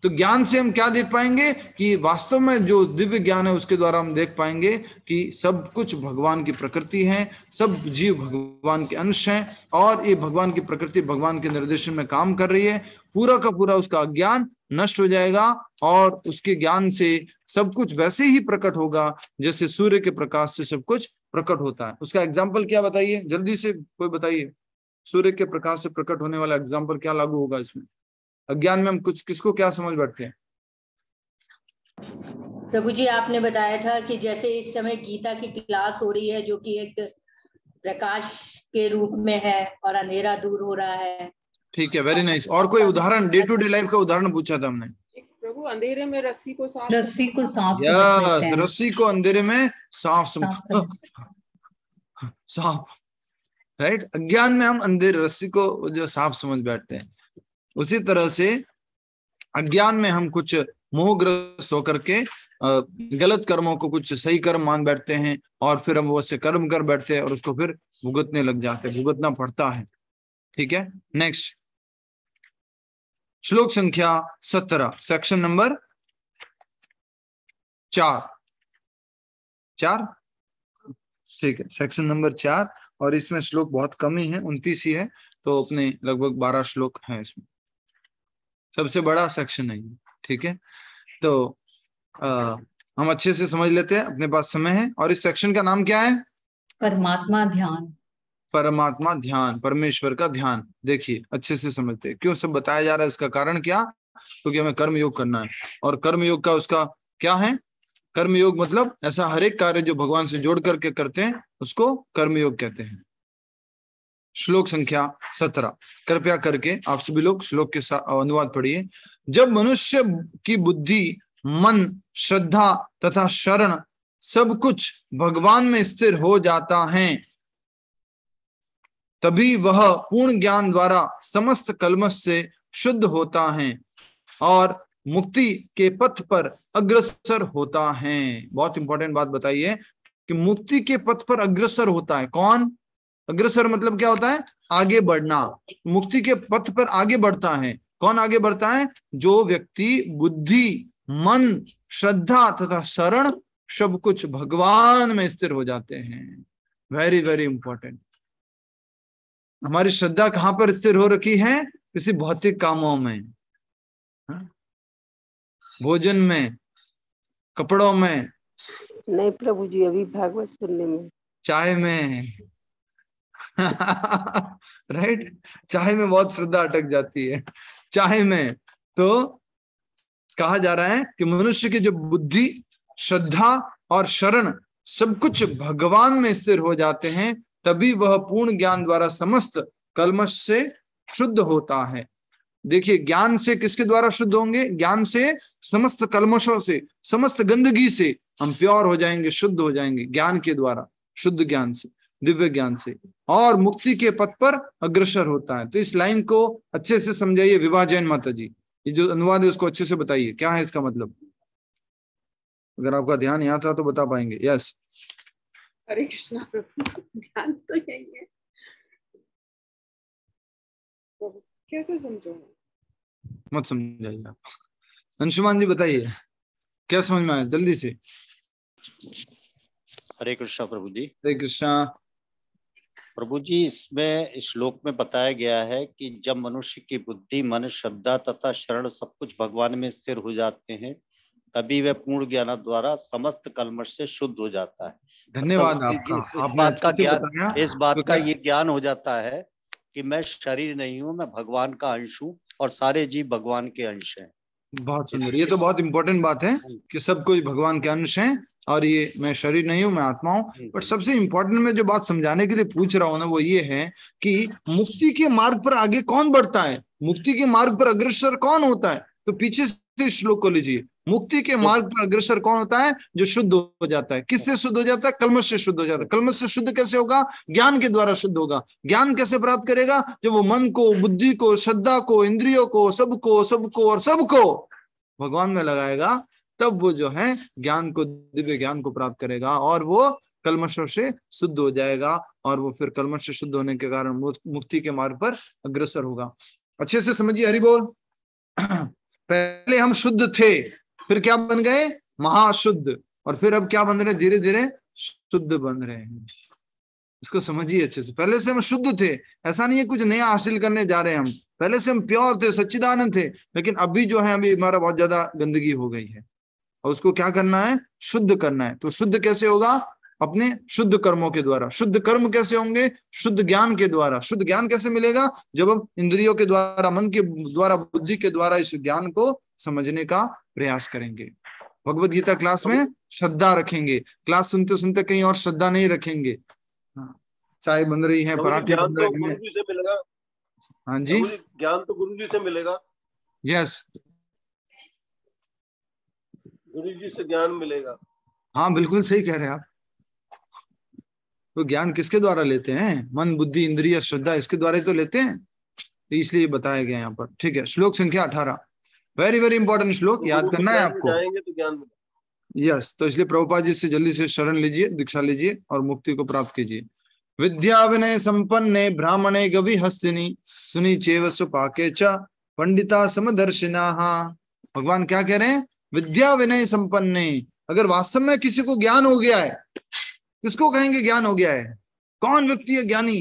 Speaker 1: तो ज्ञान से हम क्या देख पाएंगे कि वास्तव में जो दिव्य ज्ञान है उसके द्वारा हम देख पाएंगे कि सब कुछ भगवान की प्रकृति है, सब जीव भगवान के अंश हैं, और ये भगवान की प्रकृति भगवान के निर्देशन में काम कर रही है। पूरा का पूरा उसका अज्ञान नष्ट हो जाएगा, और उसके ज्ञान से सब कुछ वैसे ही प्रकट होगा जैसे सूर्य के प्रकाश से सब कुछ प्रकट होता है। उसका एग्जाम्पल क्या बताइए, जल्दी से कोई बताइए। सूर्य के प्रकाश से प्रकट होने वाला एग्जाम्पल क्या लागू होगा इसमें? अज्ञान में हम कुछ किसको क्या समझ बैठते हैं?
Speaker 2: प्रभु जी आपने बताया था कि जैसे इस समय गीता की क्लास हो रही है जो कि एक प्रकाश के रूप में है और अंधेरा दूर हो रहा है।
Speaker 1: ठीक है, वेरी नाइस। और कोई उदाहरण, डे टू डे लाइफ का उदाहरण पूछा था हमने।
Speaker 10: प्रभु अंधेरे में रस्सी को सांप
Speaker 1: रस्सी को अंधेरे में सांप, राइट। अज्ञान में हम अंधेरे रस्सी को जो सांप समझ बैठते हैं, उसी तरह से अज्ञान में हम कुछ मोहग्रस्त होकर के गलत कर्मों को कुछ सही कर्म मान बैठते हैं, और फिर हम वो से कर्म कर बैठते हैं और उसको फिर भुगतने लग जाते हैं, भुगतना पड़ता है। ठीक है, नेक्स्ट श्लोक संख्या 17, सेक्शन नंबर 4। ठीक है, सेक्शन नंबर 4, और इसमें श्लोक बहुत कम ही है, 29 ही है, तो अपने लगभग 12 श्लोक हैं इसमें। सबसे बड़ा सेक्शन है। ठीक है, तो हम अच्छे से समझ लेते हैं, अपने पास समय है। और इस सेक्शन का नाम क्या है?
Speaker 11: परमात्मा ध्यान।
Speaker 1: परमात्मा ध्यान, परमेश्वर का ध्यान। देखिए अच्छे से समझते हैं क्यों सब बताया जा रहा है, इसका कारण क्या? क्योंकि हमें कर्म योग करना है, और कर्म योग का उसका क्या है? कर्म योग मतलब ऐसा हर एक कार्य जो भगवान से जोड़ करके करते हैं उसको कर्म योग कहते हैं। श्लोक संख्या 17, कृपया करके आप सभी लोग श्लोक के अनुवाद पढ़िए। जब मनुष्य की बुद्धि, मन, श्रद्धा तथा शरण सब कुछ भगवान में स्थिर हो जाता है, तभी वह पूर्ण ज्ञान द्वारा समस्त कल्मश से शुद्ध होता है और मुक्ति के पथ पर अग्रसर होता है। बहुत इंपॉर्टेंट बात बताइए कि मुक्ति के पथ पर अग्रसर होता है कौन? अग्रसर मतलब क्या होता है? आगे बढ़ना। मुक्ति के पथ पर आगे बढ़ता है कौन? आगे बढ़ता है जो व्यक्ति बुद्धि, मन, श्रद्धा तथा शरण सब कुछ भगवान में स्थिर हो जाते हैं। Very very important. हमारी श्रद्धा कहां पर स्थिर हो रखी है? किसी भौतिक कामों में, भोजन में, कपड़ों में
Speaker 12: नहीं प्रभु जी, अभी भागवत सुनने में, चाय
Speaker 1: में राइट। चाय में बहुत श्रद्धा अटक जाती है। चाय में तो कहा जा रहा है कि मनुष्य की जो बुद्धि, श्रद्धा और शरण सब कुछ भगवान में स्थिर हो जाते हैं, तभी वह पूर्ण ज्ञान द्वारा समस्त कल्मश से शुद्ध होता है। देखिए, ज्ञान से किसके द्वारा शुद्ध होंगे? ज्ञान से समस्त कल्मशों से, समस्त गंदगी से हम प्योर हो जाएंगे, शुद्ध हो जाएंगे ज्ञान के द्वारा, शुद्ध ज्ञान से, दिव्य ज्ञान से, और मुक्ति के पथ पर अग्रसर होता है। तो इस लाइन को अच्छे से समझाइए विभा जैन माता जी, ये जो अनुवाद है उसको अच्छे से बताइए, क्या है इसका मतलब? अगर आपका ध्यान यहाँ था तो बता पाएंगे। यस,
Speaker 10: हरे कृष्णा प्रभु, ध्यान तो यही है प्रभु, कैसे समझो?
Speaker 1: मत समझाइए आप। अंशुमान जी बताइए क्या समझ में आया जल्दी से।
Speaker 5: हरे कृष्णा प्रभु जी।
Speaker 1: हरे कृष्णा
Speaker 5: प्रभु जी, इसमें श्लोक में बताया गया है कि जब मनुष्य की बुद्धि, मन, श्रद्धा तथा शरण सब कुछ भगवान में स्थिर हो जाते हैं, तभी वह पूर्ण ज्ञान द्वारा समस्त कल्मश से शुद्ध हो जाता है।
Speaker 1: धन्यवाद आपका, आपने
Speaker 5: इस बात का ये ज्ञान हो जाता है कि मैं शरीर नहीं हूँ, मैं भगवान का अंश हूँ और सारे जीव भगवान के अंश हैं।
Speaker 1: बहुत सुंदर, ये तो बहुत इंपॉर्टेंट बात है कि सब कोई भगवान के अंश हैं और ये मैं शरीर नहीं हूं, मैं आत्मा हूं। बट सबसे इंपॉर्टेंट मैं जो बात समझाने के लिए पूछ रहा हूं ना, वो ये है कि मुक्ति के मार्ग पर आगे कौन बढ़ता है, मुक्ति के मार्ग पर अग्रसर कौन होता है। तो पीछे से श्लोक को लीजिए, मुक्ति के मार्ग पर अग्रसर कौन होता है? जो शुद्ध हो जाता है। किससे शुद्ध हो जाता है? कल्मश से शुद्ध हो जाता है। कल्मश से शुद्ध कैसे होगा? ज्ञान के द्वारा शुद्ध होगा। ज्ञान कैसे प्राप्त करेगा? जब वो मन को, बुद्धि को, श्रद्धा को, इंद्रियों को, सबको और सबको भगवान में लगाएगा, तब वो जो है ज्ञान को, दिव्य ज्ञान को प्राप्त करेगा और वो कल्मशों से शुद्ध हो जाएगा और वो फिर कल्मश से शुद्ध होने के कारण मुक्ति के मार्ग पर अग्रसर होगा। अच्छे से समझिए, हरि बोल। पहले हम शुद्ध थे, फिर क्या बन गए? महाशुद्ध, और फिर अब क्या बन रहे? धीरे धीरे शुद्ध बन रहे हैं। इसको समझिए अच्छे से। पहले से हम शुद्ध थे, ऐसा नहीं है कुछ नया हासिल करने जा रहे हैं हम। पहले से हम प्योर थे, सच्चिदानंद थे, लेकिन अभी जो है अभी हमारा बहुत ज्यादा गंदगी हो गई है और उसको क्या करना है? शुद्ध करना है। तो शुद्ध कैसे होगा? अपने शुद्ध कर्मों के द्वारा। शुद्ध कर्म कैसे होंगे? शुद्ध ज्ञान के द्वारा। शुद्ध ज्ञान कैसे मिलेगा? जब हम इंद्रियों के द्वारा, मन के द्वारा, बुद्धि के द्वारा इस ज्ञान को समझने का प्रयास करेंगे। भगवद गीता क्लास में श्रद्धा रखेंगे, क्लास सुनते सुनते कहीं और श्रद्धा नहीं रखेंगे। चाय बन रही है, पराठे बन रहे हैं।
Speaker 7: गुरु जी से मिलेगा।
Speaker 1: हाँ जी,
Speaker 7: ज्ञान तो गुरु जी से मिलेगा।
Speaker 1: यस,
Speaker 7: गुरु जी से ज्ञान मिलेगा।
Speaker 1: हाँ बिल्कुल सही कह रहे हैं आप। तो ज्ञान किसके द्वारा लेते हैं? मन, बुद्धि, इंद्रिय, श्रद्धा, इसके द्वारा ही तो लेते हैं। तो इसलिए बताया गया यहाँ पर। ठीक है, श्लोक संख्या 18, वेरी वेरी इंपॉर्टेंट श्लोक,
Speaker 7: तो
Speaker 1: याद करना है आपको।
Speaker 7: जाएंगे तो ज्ञान मिलेगा।
Speaker 1: यस, तो इसलिए प्रभुपाद जी से जल्दी से शरण लीजिए, दीक्षा लीजिए और मुक्ति को प्राप्त कीजिए। विद्या विनय संपन्ने ब्राह्मणे गवि हस्तिनी सुनी चेव सुपाके च पंडिता समदर्शिना। भगवान क्या कह रहे हैं? विद्या विनय संपन्ने। अगर वास्तव में किसी को ज्ञान हो गया है, किसको कहेंगे ज्ञान हो गया है? कौन व्यक्ति है ज्ञानी?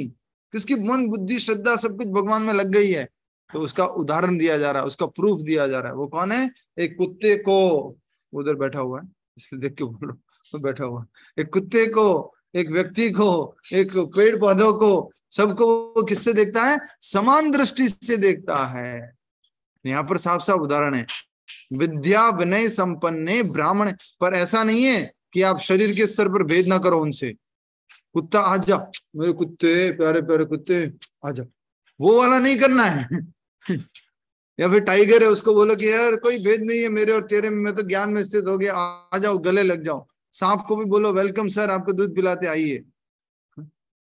Speaker 1: किसकी मन, बुद्धि, श्रद्धा सब कुछ भगवान में लग गई है? तो उसका उदाहरण दिया जा रहा है, उसका प्रूफ दिया जा रहा है। वो कौन है? एक कुत्ते को, उधर बैठा हुआ है इसलिए देख के बोलो, वो बैठा हुआ, एक कुत्ते को, एक व्यक्ति को, एक पेड़ पौधों को, सबको वो किससे देखता है? समान दृष्टि से देखता है। यहाँ पर साफ साफ उदाहरण है, विद्या विनय संपन्ने ब्राह्मण। पर ऐसा नहीं है कि आप शरीर के स्तर पर भेद ना करो उनसे। कुत्ता आजा, मेरे कुत्ते, प्यारे प्यारे कुत्ते आजा, वो वाला नहीं करना है। या फिर टाइगर है, उसको बोलो कि यार कोई भेद नहीं है मेरे और तेरे में, मैं तो ज्ञान में स्थित हो गया, आ जाओ, गले लग जाओ। सांप को भी बोलो वेलकम सर, आपको दूध पिलाते आइए,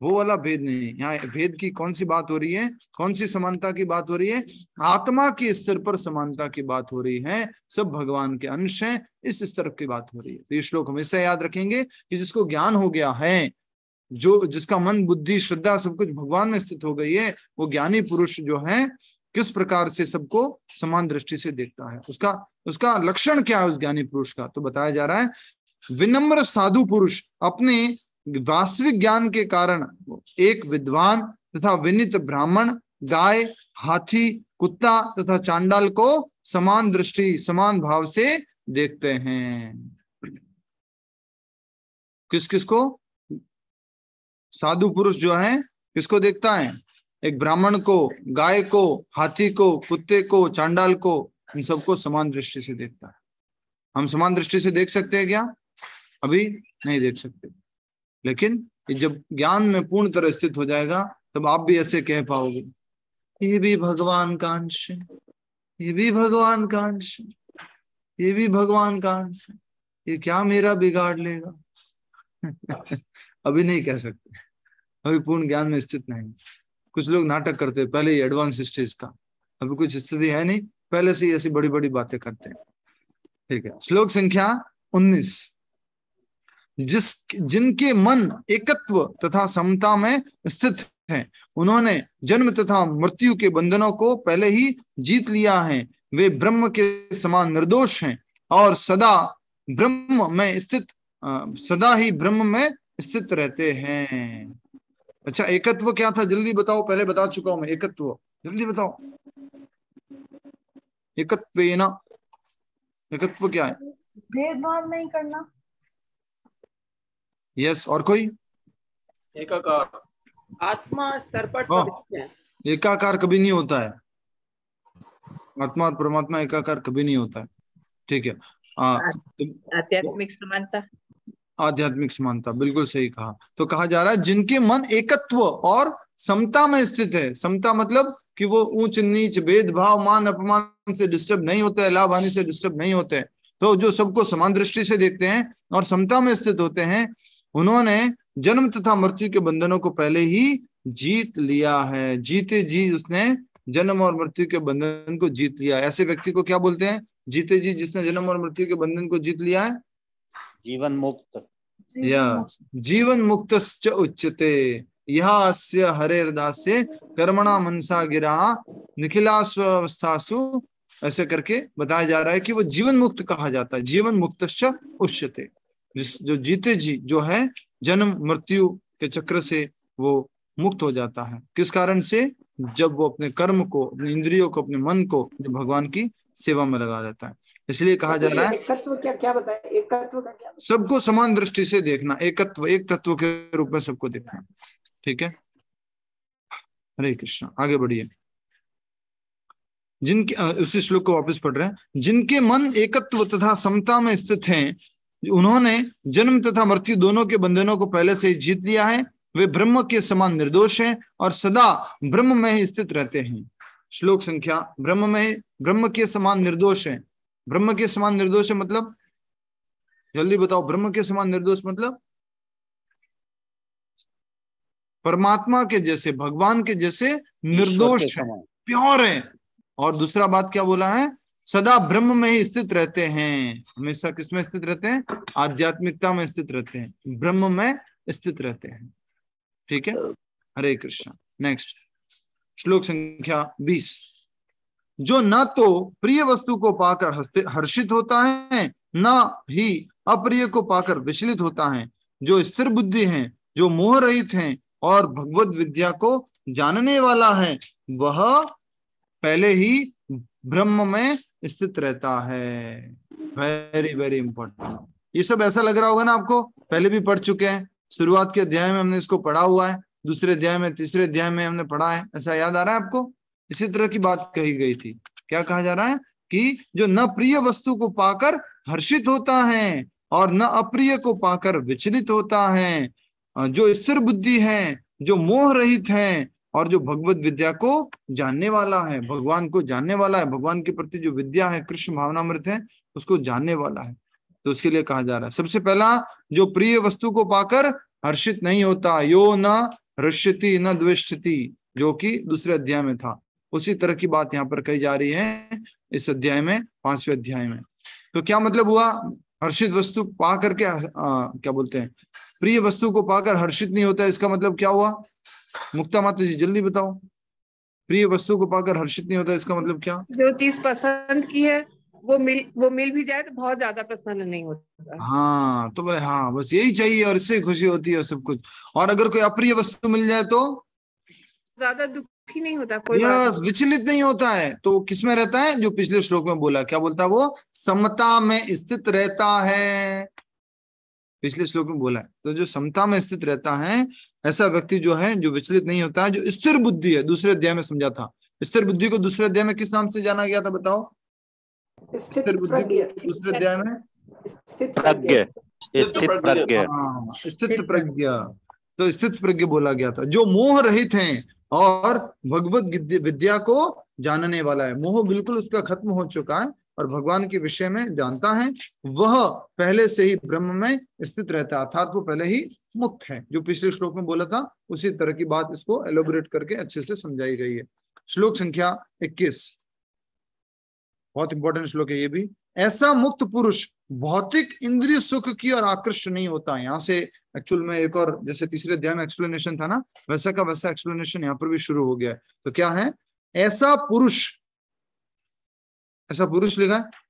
Speaker 1: वो वाला भेद नहीं। यहाँ भेद की कौन सी बात हो रही है? कौन सी समानता की बात हो रही है? आत्मा के स्तर पर समानता की बात हो रही है। सब भगवान के अंश हैं, इस स्तर की बात हो रही है। तो ये श्लोक हमेशा याद रखेंगे कि जिसको ज्ञान हो गया है, जो जिसका मन, बुद्धि, श्रद्धा सब कुछ भगवान में स्थित हो गई है, वो ज्ञानी पुरुष जो है किस प्रकार से सबको समान दृष्टि से देखता है। उसका लक्षण क्या है उस ज्ञानी पुरुष का? तो बताया जा रहा है, विनम्र साधु पुरुष अपने वास्तविक ज्ञान के कारण एक विद्वान तथा विनीत ब्राह्मण, गाय, हाथी, कुत्ता तथा चांडाल को समान दृष्टि, समान भाव से देखते हैं। किस किस को? साधु पुरुष जो है किसको देखता है? एक ब्राह्मण को, गाय को, हाथी को, कुत्ते को, चांडाल को, इन सबको समान दृष्टि से देखता है। हम समान दृष्टि से देख सकते हैं क्या? अभी नहीं देख सकते, लेकिन जब ज्ञान में पूर्ण तरह स्थित हो जाएगा तब आप भी ऐसे कह पाओगे, ये भी भगवान का अंश है, ये भी भगवान का अंश है, ये भी भगवान का अंश है, ये क्या मेरा बिगाड़ लेगा? अभी नहीं कह सकते, अभी पूर्ण ज्ञान में स्थित नहीं। कुछ लोग नाटक करते हैं पहले ही एडवांस स्टेज का, अभी कुछ स्थिति है नहीं, पहले से ही ऐसी बड़ी बड़ी बातें करते हैं। ठीक है, श्लोक संख्या 19 जिनके मन एकत्व तथा समता में स्थित है, उन्होंने जन्म तथा मृत्यु के बंधनों को पहले ही जीत लिया है, वे ब्रह्म के समान निर्दोष हैं और सदा ही ब्रह्म में स्थित रहते हैं। अच्छा, एकत्व क्या था जल्दी बताओ, पहले बता चुका हूं मैं। एकत्व जल्दी बताओ, एकत्व क्या है?
Speaker 4: भेदभाव नहीं करना।
Speaker 1: यस, और कोई?
Speaker 10: एकाकार, आत्मा स्तर पर सब है।
Speaker 1: एकाकार कभी नहीं होता है, आत्मा और परमात्मा एकाकार कभी नहीं होता है। ठीक है,
Speaker 10: आध्यात्मिक समानता,
Speaker 1: आध्यात्मिक समानता, बिल्कुल सही कहा। तो कहा जा रहा है जिनके मन एकत्व और समता में स्थित है। समता मतलब कि वो ऊंच नीच, भेदभाव, मान अपमान से डिस्टर्ब नहीं होते, लाभ हानि से डिस्टर्ब नहीं होते, तो जो सबको समान दृष्टि से देखते हैं और समता में स्थित होते हैं, उन्होंने जन्म तथा मृत्यु के बंधनों को पहले ही जीत लिया है। जीते जी उसने जन्म और मृत्यु के बंधन को जीत लिया। ऐसे व्यक्ति को क्या बोलते हैं? जीते जी जिसने जन्म और मृत्यु के बंधन को जीत लिया है, जीवन मुक्त, या जीवन मुक्तश्च उच्यते। यह अस्य हरेर्दास्य कर्मणा मनसा गिरा निखिलास्वस्थासु, ऐसे करके बताया जा रहा है कि वो जीवन मुक्त कहा जाता है। जीवन मुक्तश्च उच्यते, जो जीते जी जो है जन्म मृत्यु के चक्र से वो मुक्त हो जाता है। किस कारण से? जब वो अपने कर्म को, अपने इंद्रियों को, अपने मन को भगवान की सेवा में लगा देता है। इसलिए कहा जा रहा है
Speaker 12: एकत्व क्या बताया? एकत्व का क्या?
Speaker 1: सबको समान दृष्टि से देखना, एकत्व, एक तत्व के रूप में सबको देखना। ठीक है, हरे कृष्ण। आगे बढ़िए। जिनके, उसी श्लोक को वापस पढ़ रहे हैं। जिनके मन एकत्व तथा समता में स्थित हैं, उन्होंने जन्म तथा मृत्यु दोनों के बंधनों को पहले से जीत लिया है, वे ब्रह्म के समान निर्दोष हैं और सदा ब्रह्म में ही स्थित रहते हैं। श्लोक संख्या, ब्रह्म के समान निर्दोष है। ब्रह्म के समान निर्दोष है मतलब, जल्दी बताओ, ब्रह्म के समान निर्दोष मतलब परमात्मा के जैसे, भगवान के जैसे निर्दोष है, प्योर है। और दूसरा बात क्या बोला है? सदा ब्रह्म में ही स्थित रहते हैं। हमेशा किसमें स्थित रहते हैं? आध्यात्मिकता में स्थित रहते हैं, ब्रह्म में स्थित रहते हैं। ठीक है, हरे कृष्ण। नेक्स्ट श्लोक संख्या 20। जो न तो प्रिय वस्तु को पाकर हर्षित होता है, न ही अप्रिय को पाकर विचलित होता है, जो स्थिर बुद्धि हैं, जो मोह रहित हैं और भगवत विद्या को जानने वाला है, वह पहले ही ब्रह्म में स्थित रहता है। Very very important. ये सब ऐसा लग रहा होगा ना आपको, पहले भी पढ़ चुके हैं, शुरुआत के अध्याय में हमने इसको पढ़ा हुआ है, दूसरे अध्याय में, तीसरे अध्याय में हमने पढ़ा है, ऐसा याद आ रहा है आपको? इसी तरह की बात कही गई थी। क्या कहा जा रहा है? कि जो न प्रिय वस्तु को पाकर हर्षित होता है और न अप्रिय को पाकर विचलित होता है, जो स्थिर बुद्धि है, जो मोह रहित है और जो भगवत विद्या को जानने वाला है, भगवान को जानने वाला है, भगवान के प्रति जो विद्या है, कृष्ण भावनामृत है, उसको जानने वाला है। तो उसके लिए कहा जा रहा है, सबसे पहला, जो प्रिय वस्तु को पाकर हर्षित नहीं होता, यो न हृष्यति न द्वेष्यति, जो कि दूसरे अध्याय में था, उसी तरह की बात यहाँ पर कही जा रही है इस अध्याय में, 5वें अध्याय में। तो क्या मतलब हुआ? हर्षित वस्तु पा करके क्या बोलते हैं, प्रिय वस्तु को पाकर हर्षित नहीं होता, इसका मतलब क्या हुआ? मुक्ता माता जी जल्दी बताओ। प्रिय वस्तु को पाकर हर्षित नहीं होता, इसका मतलब क्या?
Speaker 10: जो चीज पसंद की है वो मिल भी जाए तो बहुत ज्यादा प्रसन्न नहीं होता।
Speaker 1: हाँ, तो बोले हाँ बस यही चाहिए और इससे खुशी होती है सब कुछ। और अगर कोई अप्रिय वस्तु मिल जाए तो
Speaker 10: ज्यादा दुखी नहीं होता, कोई
Speaker 1: विचलित नहीं होता है। तो किस में रहता है? जो पिछले श्लोक में बोला, क्या बोलता है वो? समता में स्थित रहता है, पिछले श्लोक में बोला है। तो जो समता में स्थित रहता है, ऐसा व्यक्ति जो है, जो विचलित नहीं होता है, जो स्थिर बुद्धि है, दूसरे अध्याय में समझा था। स्थिर बुद्धि को दूसरे अध्याय में किस नाम से जाना गया था बताओ? स्थिर बुद्धि को दूसरे अध्याय में स्थित प्रज्ञा। तो स्थित प्रज्ञा बोला गया था, जो मोह रहित हैं और भगवत विद्या को जानने वाला है। मोह बिल्कुल उसका खत्म हो चुका है और भगवान के विषय में जानता है, वह पहले से ही ब्रह्म में स्थित रहता है, अर्थात वो पहले ही मुक्त है। जो पिछले श्लोक में बोला था, उसी तरह की बात इसको एलोबरेट करके अच्छे से समझाई गई है। श्लोक संख्या 21, बहुत इंपॉर्टेंट श्लोक है ये भी। ऐसा मुक्त पुरुष भौतिक इंद्रिय सुख की और आकृष्ट नहीं होता। यहाँ से एक्चुअल में एक और, जैसे तीसरे अध्याय में एक्सप्लेनेशन था ना, वैसा का वैसा एक्सप्लेनेशन यहाँ पर भी शुरू हो गया है। तो क्या है? ऐसा पुरुष लिखा है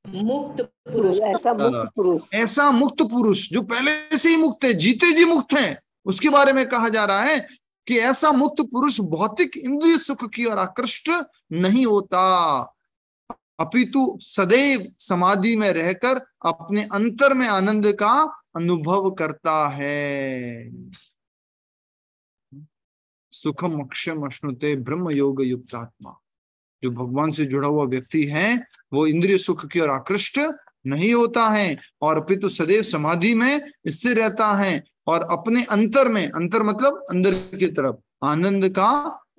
Speaker 2: मुक्त पुरुष,
Speaker 12: ऐसा मुक्त पुरुष,
Speaker 1: ऐसा मुक्त पुरुष जो पहले से ही मुक्त है, जीते जी मुक्त है, उसके बारे में कहा जा रहा है कि ऐसा मुक्त पुरुष भौतिक इंद्रिय सुख की और आकृष्ट नहीं होता, अपितु सदैव समाधि में रहकर अपने अंतर में आनंद का अनुभव करता है। सुखम अक्षम अश्नुते ब्रह्म योग युक्त आत्मा। जो भगवान से जुड़ा हुआ व्यक्ति है वो इंद्रिय सुख की ओर आकृष्ट नहीं होता है और अपितु सदैव समाधि में स्थिर रहता है और अपने अंतर में, अंतर मतलब अंदर की तरफ, आनंद का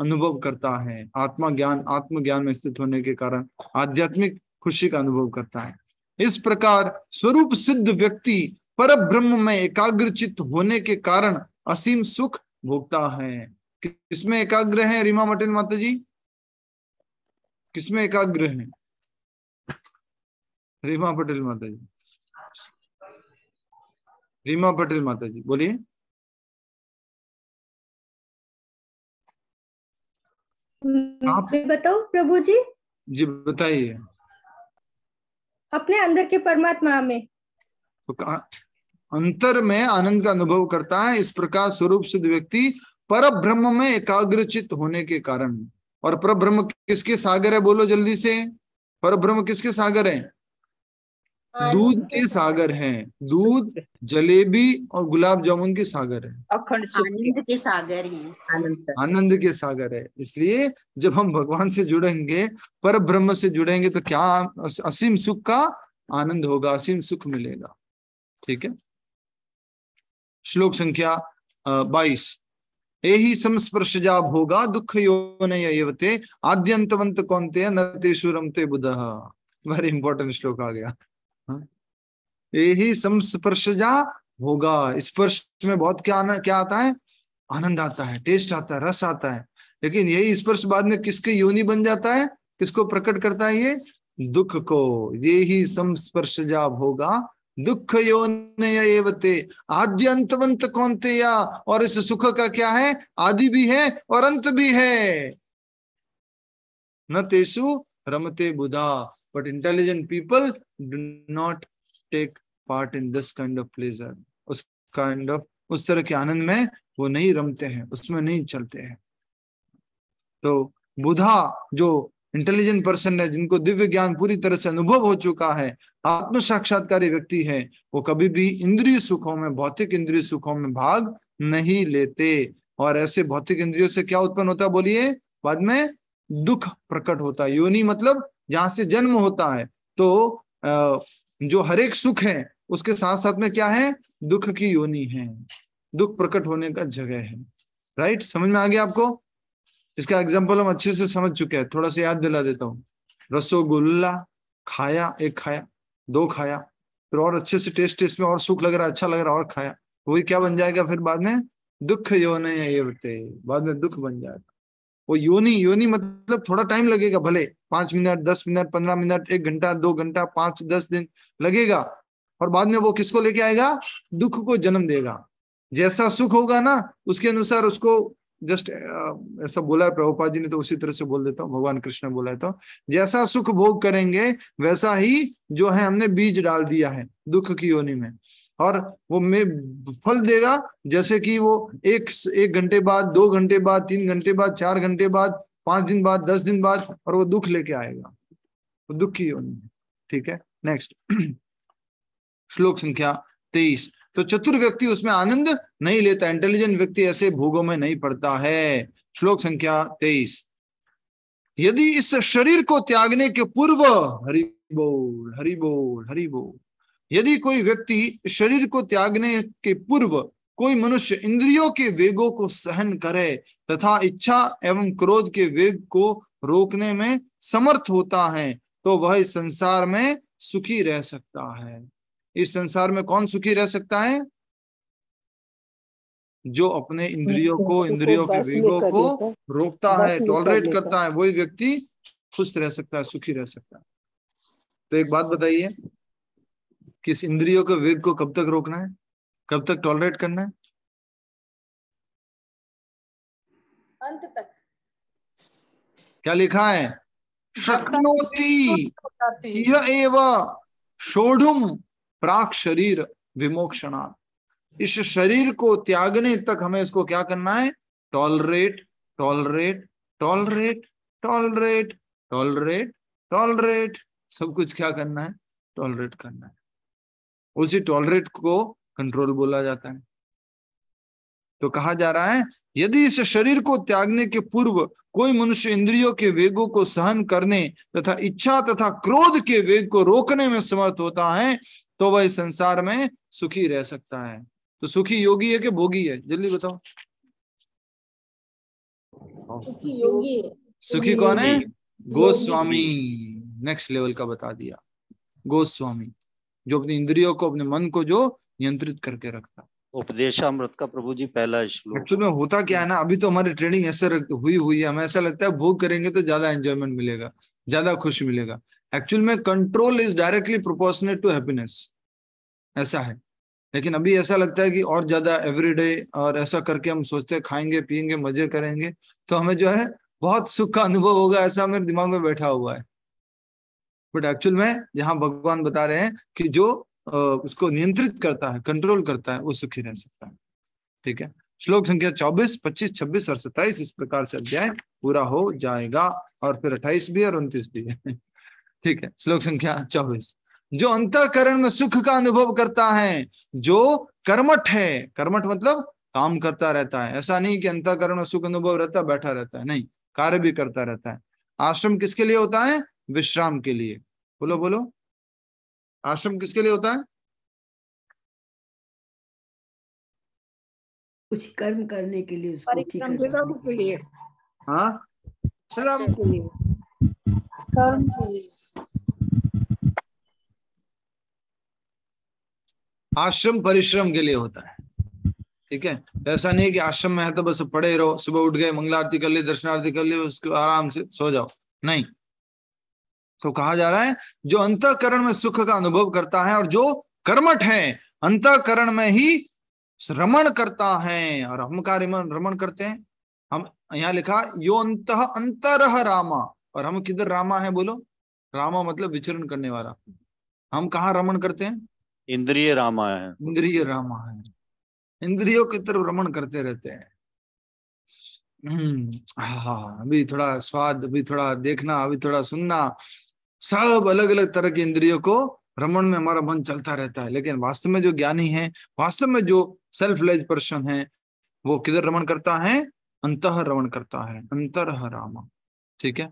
Speaker 1: अनुभव करता है। आत्मज्ञान में स्थित होने के कारण आध्यात्मिक खुशी का अनुभव करता है। इस प्रकार स्वरूप सिद्ध व्यक्ति पर ब्रह्म में एकाग्रचित्त होने के कारण असीम सुख भोगता है। किसमें एकाग्र है रीमा मटेल माता जी? किसमें एकाग्र है रीमा पटेल माता जी? रीमा पटेल माता जी बोलिए।
Speaker 13: बताओ प्रभु जी।
Speaker 1: जी बताइए।
Speaker 13: अपने अंदर के परमात्मा में,
Speaker 1: तो अंतर में आनंद का अनुभव करता है। इस प्रकार स्वरूप सिद्ध व्यक्ति पर ब्रह्म में एकाग्रचित्त होने के कारण। और पर ब्रह्म किसके सागर है? बोलो जल्दी से। पर ब्रह्म किसके सागर है? दूध के सागर हैं। दूध, जलेबी और गुलाब जामुन के सागर है।
Speaker 2: आनंद के सागर हैं।
Speaker 1: आनंद के सागर है। इसलिए जब हम भगवान से जुड़ेंगे, पर ब्रह्म से जुड़ेंगे, तो क्या असीम सुख का आनंद होगा, असीम सुख मिलेगा। ठीक है। श्लोक संख्या 22। एहि संस्पर्शजा भोगा दुख योनय एवते आद्यंतवंत कौन्तेय न तेषु रमते बुधः। वेरी इंपॉर्टेंट श्लोक आ गया। एहि संस्पर्शजा भोगा। स्पर्श में बहुत क्या आता है? आनंद आता है, टेस्ट आता है, रस आता है। लेकिन यही स्पर्श बाद में किसके योनि बन जाता है? किसको प्रकट करता है? ये दुख को। ये ही संस्पर्शजा भोगा दुख योनय एवते आद्यंतवंत कौन्तेया। और इस सुख का क्या है? आदि भी है और अंत भी है। न तेषु रमते बुधा। But intelligent people do not take part in this kind of pleasure. उस तरह के आनंद में वो नहीं रमते हैं, उसमें नहीं चलते हैं। तो बुधा जो इंटेलिजेंट पर्सन है, जिनको दिव्य ज्ञान पूरी तरह से अनुभव हो चुका है, आत्म साक्षात्कारी व्यक्ति है, वो कभी भी इंद्रिय सुखों में, भौतिक इंद्रिय सुखों में भाग नहीं लेते। और ऐसे भौतिक इंद्रियों से क्या उत्पन्न होता है? बोलिए। बाद में दुख प्रकट होता है। योनि मतलब जहां से जन्म होता है। तो जो हर एक सुख है उसके साथ साथ में क्या है? दुख की योनि है, दुख प्रकट होने का जगह है। राइट? समझ में आ गया आपको? इसका एग्जाम्पल हम अच्छे से समझ चुके हैं, थोड़ा सा याद दिला देता हूँ। रसगुल्ला खाया, एक खाया, दो खाया, फिर और अच्छे से टेस्ट में और सुख लग रहा है, अच्छा लग रहा है, और खाया, वही क्या बन जाएगा? फिर बाद में दुख योनि एवते, बाद में दुख बन जाएगा। वो योनि मतलब थोड़ा टाइम लगेगा, भले 5 मिनट, 10 मिनट, 15 मिनट, 1 घंटा, 2 घंटा, 5-10 दिन लगेगा, और बाद में वो किसको लेके आएगा? दुख को जन्म देगा। जैसा सुख होगा ना, उसके अनुसार उसको, जस्ट ऐसा बोला है प्रभुपाद जी ने, तो उसी तरह से बोल देता हूँ, भगवान कृष्ण ने बोला है। तो जैसा सुख भोग करेंगे वैसा ही जो है हमने बीज डाल दिया है दुख की योनि में, और वो में फल देगा। जैसे कि वो एक घंटे बाद, 2 घंटे बाद, 3 घंटे बाद, 4 घंटे बाद, 5 दिन बाद, 10 दिन बाद, और वो दुख लेके आएगा, वो दुख की योनि है। ठीक है। नेक्स्ट श्लोक संख्या 23। तो चतुर व्यक्ति उसमें आनंद नहीं लेता, इंटेलिजेंट व्यक्ति ऐसे भोगों में नहीं पड़ता है। श्लोक संख्या 23। यदि इस शरीर को त्यागने के पूर्व, हरि बोल हरि बोल हरि बोल, यदि कोई व्यक्ति शरीर को त्यागने के पूर्व कोई मनुष्य इंद्रियों के वेगों को सहन करे तथा इच्छा एवं क्रोध के वेग को रोकने में समर्थ होता है, तो वह इस संसार में सुखी रह सकता है। इस संसार में कौन सुखी रह सकता है? जो अपने इंद्रियों के वेगों को रोकता है, टॉलरेट करता है, वही व्यक्ति खुश रह सकता है, सुखी रह सकता है। तो एक बात बताइए, कि इस इंद्रियों के वेग को कब तक रोकना है, कब तक टॉलरेट करना है?
Speaker 6: अंत तक।
Speaker 1: क्या लिखा है? शक्नोति यह एव शोढुम प्राक शरीर विमोक्षणा। इस शरीर को त्यागने तक हमें इसको क्या करना है? Tolerate tolerate tolerate tolerate tolerate tolerate, सब कुछ क्या करना है? टॉलरेट करना है। उसी टॉलरेट को कंट्रोल बोला जाता है। तो कहा जा रहा है यदि इस शरीर को त्यागने के पूर्व कोई मनुष्य इंद्रियों के वेगों को सहन करने तथा इच्छा तथा क्रोध के वेग को रोकने में समर्थ होता है तो वह इस संसार में सुखी रह सकता है। तो सुखी योगी है कि भोगी है? जल्दी बताओ।
Speaker 6: सुखी योगी है।
Speaker 1: सुखी कौन है? गोस्वामी। नेक्स्ट लेवल का बता दिया। गोस्वामी जो अपनी इंद्रियों को, अपने मन को जो नियंत्रित करके रखता।
Speaker 5: उपदेशामृत का प्रभु जी पहला श्लोक।
Speaker 1: एक्चुअली में होता क्या है ना, अभी तो हमारी ट्रेनिंग ऐसे हुई है, हमें ऐसा लगता है भोग करेंगे तो ज्यादा एंजॉयमेंट मिलेगा, ज्यादा खुश मिलेगा। एक्चुअल में control is directly proportionate to happiness, ऐसा है। लेकिन अभी ऐसा लगता है कि और ज्यादा एवरीडे और ऐसा करके हम सोचते हैं खाएंगे पिएंगे मजे करेंगे तो हमें जो है बहुत सुख का अनुभव होगा, ऐसा मेरे दिमाग में बैठा हुआ है। बट एक्चुअल में यहाँ भगवान बता रहे हैं कि जो उसको नियंत्रित करता है, कंट्रोल करता है, वो सुखी रह सकता है। ठीक है। श्लोक संख्या 24, 25, 26 और 27 इस प्रकार से अध्याय पूरा हो जाएगा। और फिर 28 भी और 29 भी है। ठीक है। श्लोक संख्या 24, जो अंतःकरण में सुख का अनुभव करता है, जो कर्मठ है, कर्मठ मतलब काम करता रहता है, ऐसा नहीं कि अंतःकरण में सुख अनुभव रहता है बैठा रहता है, नहीं, कार्य भी करता रहता है। आश्रम किसके लिए होता है? विश्राम के लिए। बोलो बोलो, आश्रम किसके लिए होता है?
Speaker 12: कुछ कर्म करने के लिए, उसको ठीक
Speaker 8: परिश्रम के लिए।
Speaker 1: हाँ,
Speaker 8: श्रम के लिए,
Speaker 6: कर्म के लिए।
Speaker 1: आश्रम परिश्रम के लिए होता है। ठीक है। ऐसा नहीं कि आश्रम में है तो बस पड़े रहो, सुबह उठ गए मंगला आरती कर ली, दर्शनारती कर ली, उसको आराम से सो जाओ, नहीं। तो कहा जा रहा है जो अंतःकरण में सुख का अनुभव करता है और जो कर्मठ है, अंतःकरण में ही रमण करता है। और हम का रमण करते हैं? हम यहाँ लिखा यो अंतः अंतरः रामा, और हम किधर रामा है? बोलो, रामा मतलब विचरण करने वाला। हम कहाँ रमण करते हैं?
Speaker 5: इंद्रिय रामा है।
Speaker 1: इंद्रिय रामा है, इंद्रियों की तरफ रमण करते रहते हैं। हाँ, अभी थोड़ा स्वाद, अभी थोड़ा देखना, अभी थोड़ा सुनना, सब अलग अलग तरह की इंद्रियों को रमण में हमारा मन चलता रहता है। लेकिन वास्तव में जो ज्ञानी है, वास्तव में जो सेल्फ लेज पर्सन है, वो किधर रमण करता है? अंतः रमण करता है, अंतरः रामा। ठीक है।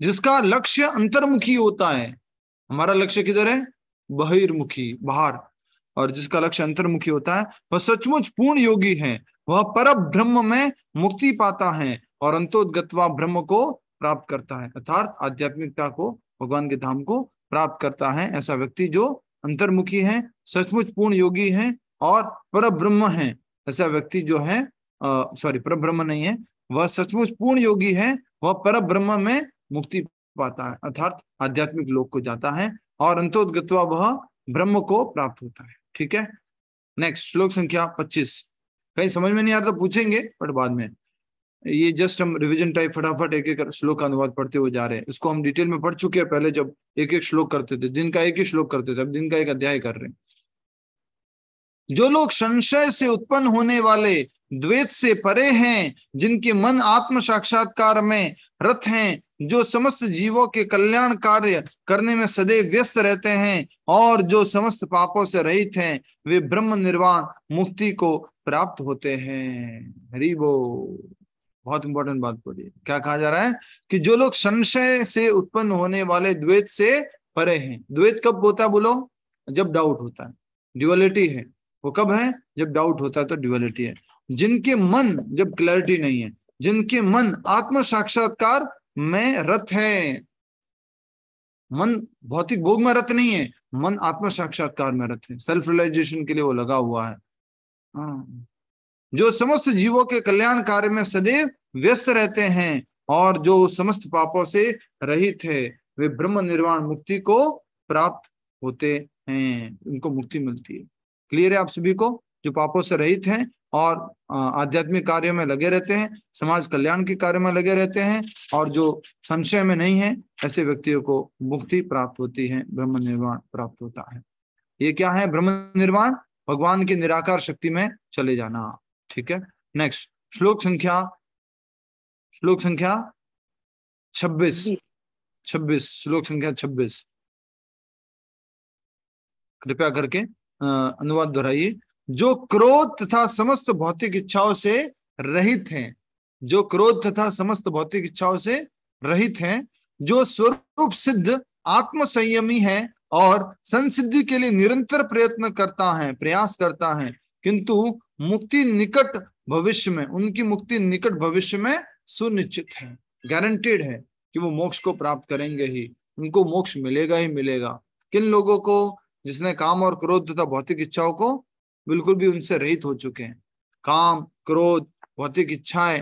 Speaker 1: जिसका लक्ष्य अंतर्मुखी होता है, हमारा लक्ष्य किधर है? बहिर्मुखी, बाहर। और जिसका लक्ष्य अंतर्मुखी होता है वह सचमुच पूर्ण योगी है, वह पर ब्रह्म में मुक्ति पाता है और अंतोद्गत्वा ब्रह्म को प्राप्त करता है, अर्थात आध्यात्मिकता को, भगवान के धाम को प्राप्त करता है। ऐसा व्यक्ति जो अंतर्मुखी है, सचमुच पूर्ण योगी है और पर ब्रह्म है, ऐसा व्यक्ति जो है पर ब्रह्म नहीं है, वह सचमुच पूर्ण योगी है, वह पर ब्रह्म में मुक्ति पाता है, अर्थात आध्यात्मिक लोक को जाता है और अंतोद्गत्वा वह ब्रह्म को प्राप्त होता है। ठीक है। नेक्स्ट श्लोक संख्या 25। कहीं समझ में नहीं आ रहा तो पूछेंगे, बट बाद में। ये जस्ट हम रिवीजन टाइप फटाफट एक एक श्लोक का अनुवाद पढ़ते हुए जा रहे हैं। इसको हम डिटेल में पढ़ चुके हैं पहले, जब एक एक श्लोक करते थे, दिन का एक ही श्लोक करते थे, अब दिन का एक अध्याय कर रहे हैं। जो लोग संशय से उत्पन्न होने वाले द्वैत से परे हैं, जिनके मन आत्म साक्षात्कार में रत हैं, जो समस्त जीवों के कल्याण कार्य करने में सदैव व्यस्त रहते हैं और जो समस्त पापों से रहित हैं, वे ब्रह्म निर्वाण मुक्ति को प्राप्त होते हैं। हरि बोल। बहुत इंपॉर्टेंट बात बोलिए। क्या कहा जा रहा है? कि जो लोग संशय से उत्पन्न होने वाले द्वैत से परे हैं। द्वैत कब होता है? बोलो, जब डाउट होता है। ड्युअलिटी है, वो कब है? जब डाउट होता है तो ड्युअलिटी है। जिनके मन, जब क्लैरिटी नहीं है, जिनके मन आत्म साक्षात्कार में रत है, मन भौतिक भोग में रत नहीं है, मन आत्म साक्षात्कार में रत है, सेल्फ रियलाइजेशन के लिए वो लगा हुआ है। जो समस्त जीवों के कल्याण कार्य में सदैव व्यस्त रहते हैं और जो समस्त पापों से रहित है, वे ब्रह्म निर्वाण मुक्ति को प्राप्त होते हैं, उनको मुक्ति मिलती है। क्लियर है आप सभी को? जो पापों से रहित हैं और आध्यात्मिक कार्यों में लगे रहते हैं, समाज कल्याण के कार्य में लगे रहते हैं, और जो संशय में नहीं है, ऐसे व्यक्तियों को मुक्ति प्राप्त होती है, ब्रह्म निर्वाण प्राप्त होता है। ये क्या है? ब्रह्म निर्वाण, भगवान की निराकार शक्ति में चले जाना। ठीक है, नेक्स्ट श्लोक संख्या 26 श्लोक संख्या 26 कृपया करके अनुवाद दोहराइए। जो क्रोध तथा समस्त भौतिक इच्छाओं से रहित हैं, जो क्रोध तथा समस्त भौतिक इच्छाओं से रहित हैं, जो स्वरूप सिद्ध आत्म संयमी है और संसिद्धि के लिए निरंतर प्रयास करता है, किंतु मुक्ति निकट भविष्य में, उनकी मुक्ति निकट भविष्य में सुनिश्चित है, गारंटेड है कि वो मोक्ष को प्राप्त करेंगे ही, उनको मोक्ष मिलेगा ही मिलेगा। किन लोगों को? जिसने काम और क्रोध तथा भौतिक इच्छाओं को बिल्कुल भी उनसे रहित हो चुके हैं। काम, क्रोध, भौतिक इच्छाएं,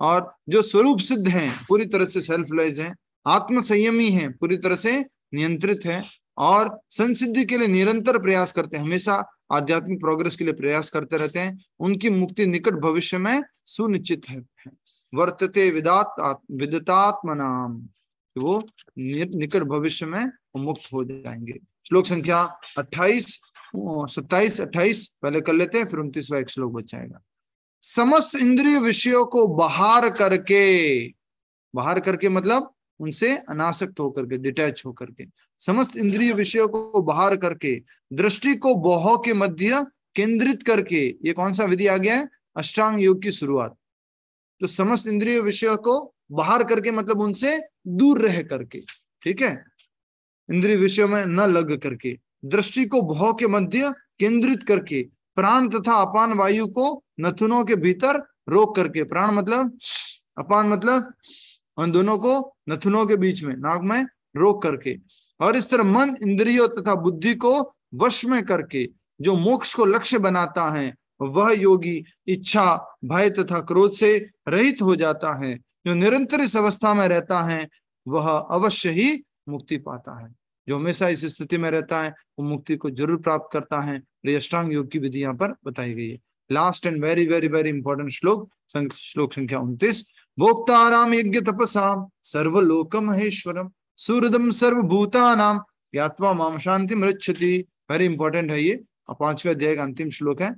Speaker 1: और जो स्वरूप सिद्ध हैं, पूरी तरह से सेल्फलेस हैं, आत्म संयमी हैं, पूरी तरह से नियंत्रित हैं, और संसिद्धि के लिए निरंतर प्रयास करते हैं, हमेशा आध्यात्मिक प्रोग्रेस के लिए प्रयास करते रहते हैं, उनकी मुक्ति निकट भविष्य में सुनिश्चित है। वर्तते विदतात्मनाम, वो निकट भविष्य में मुक्त हो जाएंगे। श्लोक संख्या 27, 28 पहले कर लेते हैं, फिर 29वां एक श्लोक बच जाएगा। समस्त इंद्रिय विषयों को बाहर करके मतलब उनसे अनासक्त होकर के, डिटैच होकर के, समस्त इंद्रिय विषयों को बाहर करके, दृष्टि को बाहों के मध्य केंद्रित करके, ये कौन सा विधि आ गया है? अष्टांग योग की शुरुआत। तो समस्त इंद्रिय विषयों को बाहर करके मतलब उनसे दूर रह करके, ठीक है, इंद्रिय विषयों में न लग करके, दृष्टि को बाहों के मध्य केंद्रित करके, प्राण तथा अपान वायु को नथुनों के भीतर रोक करके, प्राण मतलब अपान मतलब उन दोनों को नथुनों के बीच में, नाक में रोक करके, और इस तरह मन, इंद्रियों तथा बुद्धि को वश में करके जो मोक्ष को लक्ष्य बनाता है, वह योगी इच्छा, भय तथा क्रोध से रहित हो जाता है। जो निरंतर इस अवस्था में रहता है वह अवश्य ही मुक्ति पाता है। जो हमेशा इस स्थिति में रहता है वो मुक्ति को जरूर प्राप्त करता है। ये अष्टांग योग की विधि यहाँ पर बताई गई है। Last and very very very important श्लोक, श्लोक संख्या 29। भोक्ताराम यज्ञ तपसाम सर्वलोक महेश्वरम सुहृदम सर्वभूतानाम ज्ञात्वा माम शांति मृच्छति। वेरी इंपॉर्टेंट है ये, 5वें अध्याय का अंतिम श्लोक है।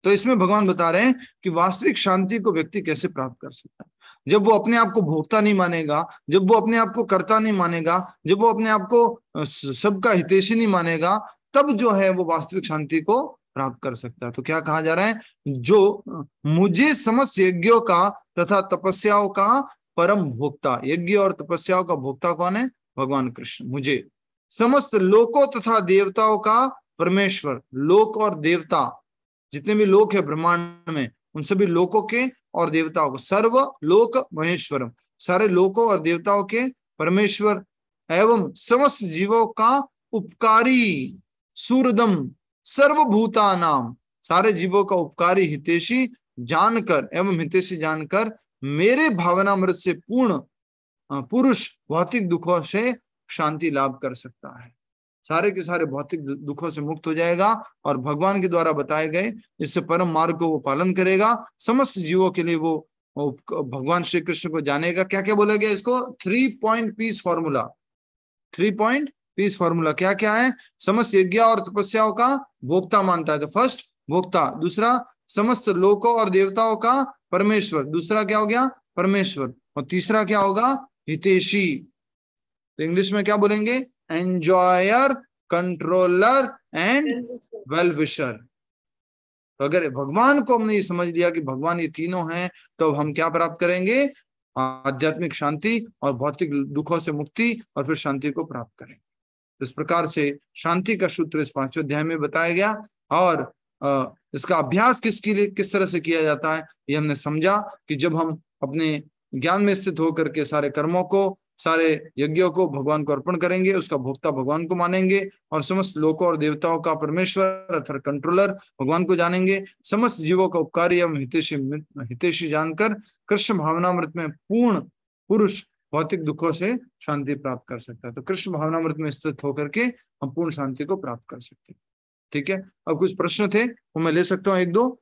Speaker 1: तो इसमें भगवान बता रहे हैं कि वास्तविक शांति को व्यक्ति कैसे प्राप्त कर सकता है। जब वो अपने आप को भोक्ता नहीं मानेगा, जब वो अपने आप को कर्ता नहीं मानेगा, जब वो अपने आप को सबका हितैषी नहीं मानेगा, तब जो है वो वास्तविक शांति को प्राप्त कर सकता है। तो क्या कहा जा रहा है? जो मुझे समस्त यज्ञों का तथा तपस्याओं का परम भोक्ता, यज्ञ और तपस्याओं का भोक्ता कौन है? भगवान कृष्ण। मुझे समस्त लोकों तथा देवताओं का परमेश्वर, लोक और देवता, जितने भी लोक है ब्रह्मांड में, उन सभी लोकों के और देवताओं को, सर्व लोक महेश्वरम, सारे लोकों और देवताओं के परमेश्वर, एवं समस्त जीवों का उपकारी, सूरदम सर्वभूता नाम, सारे जीवों का उपकारी, हितैषी जानकर एवं हितैषी जानकर मेरे भावनामृत से पूर्ण पुरुष भौतिक दुखों से शांति लाभ कर सकता है। सारे के सारे भौतिक दुखों से मुक्त हो जाएगा और भगवान के द्वारा बताए गए इससे परम मार्ग को वो पालन करेगा। समस्त जीवों के लिए वो भगवान श्री कृष्ण को जानेगा। क्या क्या बोला गया इसको? 3 point piece formula. 3 point piece formula क्या क्या है? समस्त यज्ञ और तपस्याओं का भोक्ता मानता है, तो फर्स्ट भोक्ता। दूसरा समस्त लोकों और देवताओं का परमेश्वर, दूसरा क्या हो गया? परमेश्वर। और तीसरा क्या होगा? हितैषी। तो इंग्लिश में क्या बोलेंगे? Enjoyer, controller and well wisher. तो अगर भगवान को हमने ये समझ लिया कि भगवान ये तीनों हैं, तो हम क्या प्राप्त करेंगे? आध्यात्मिक शांति और भौतिक दुखों से मुक्ति, और फिर शांति को प्राप्त करेंगे। इस प्रकार से शांति का सूत्र इस 5वें अध्याय में बताया गया। और इसका अभ्यास किस तरह से किया जाता है ये हमने समझा कि जब हम अपने ज्ञान में स्थित होकर के सारे कर्मों को, सारे यज्ञों को भगवान को अर्पण करेंगे, उसका भोक्ता भगवान को मानेंगे, और समस्त लोकों और देवताओं का परमेश्वर अर्थात कंट्रोलर भगवान को जानेंगे, समस्त जीवों का उपकारी एवं हितैषी जानकर कृष्ण भावनामृत में पूर्ण पुरुष भौतिक दुखों से शांति प्राप्त कर सकता है। तो कृष्ण भावनामृत में स्थित होकर के हम पूर्ण शांति को प्राप्त कर सकते हैं। ठीक है, अब कुछ प्रश्न थे वो मैं ले सकता हूँ, एक दो।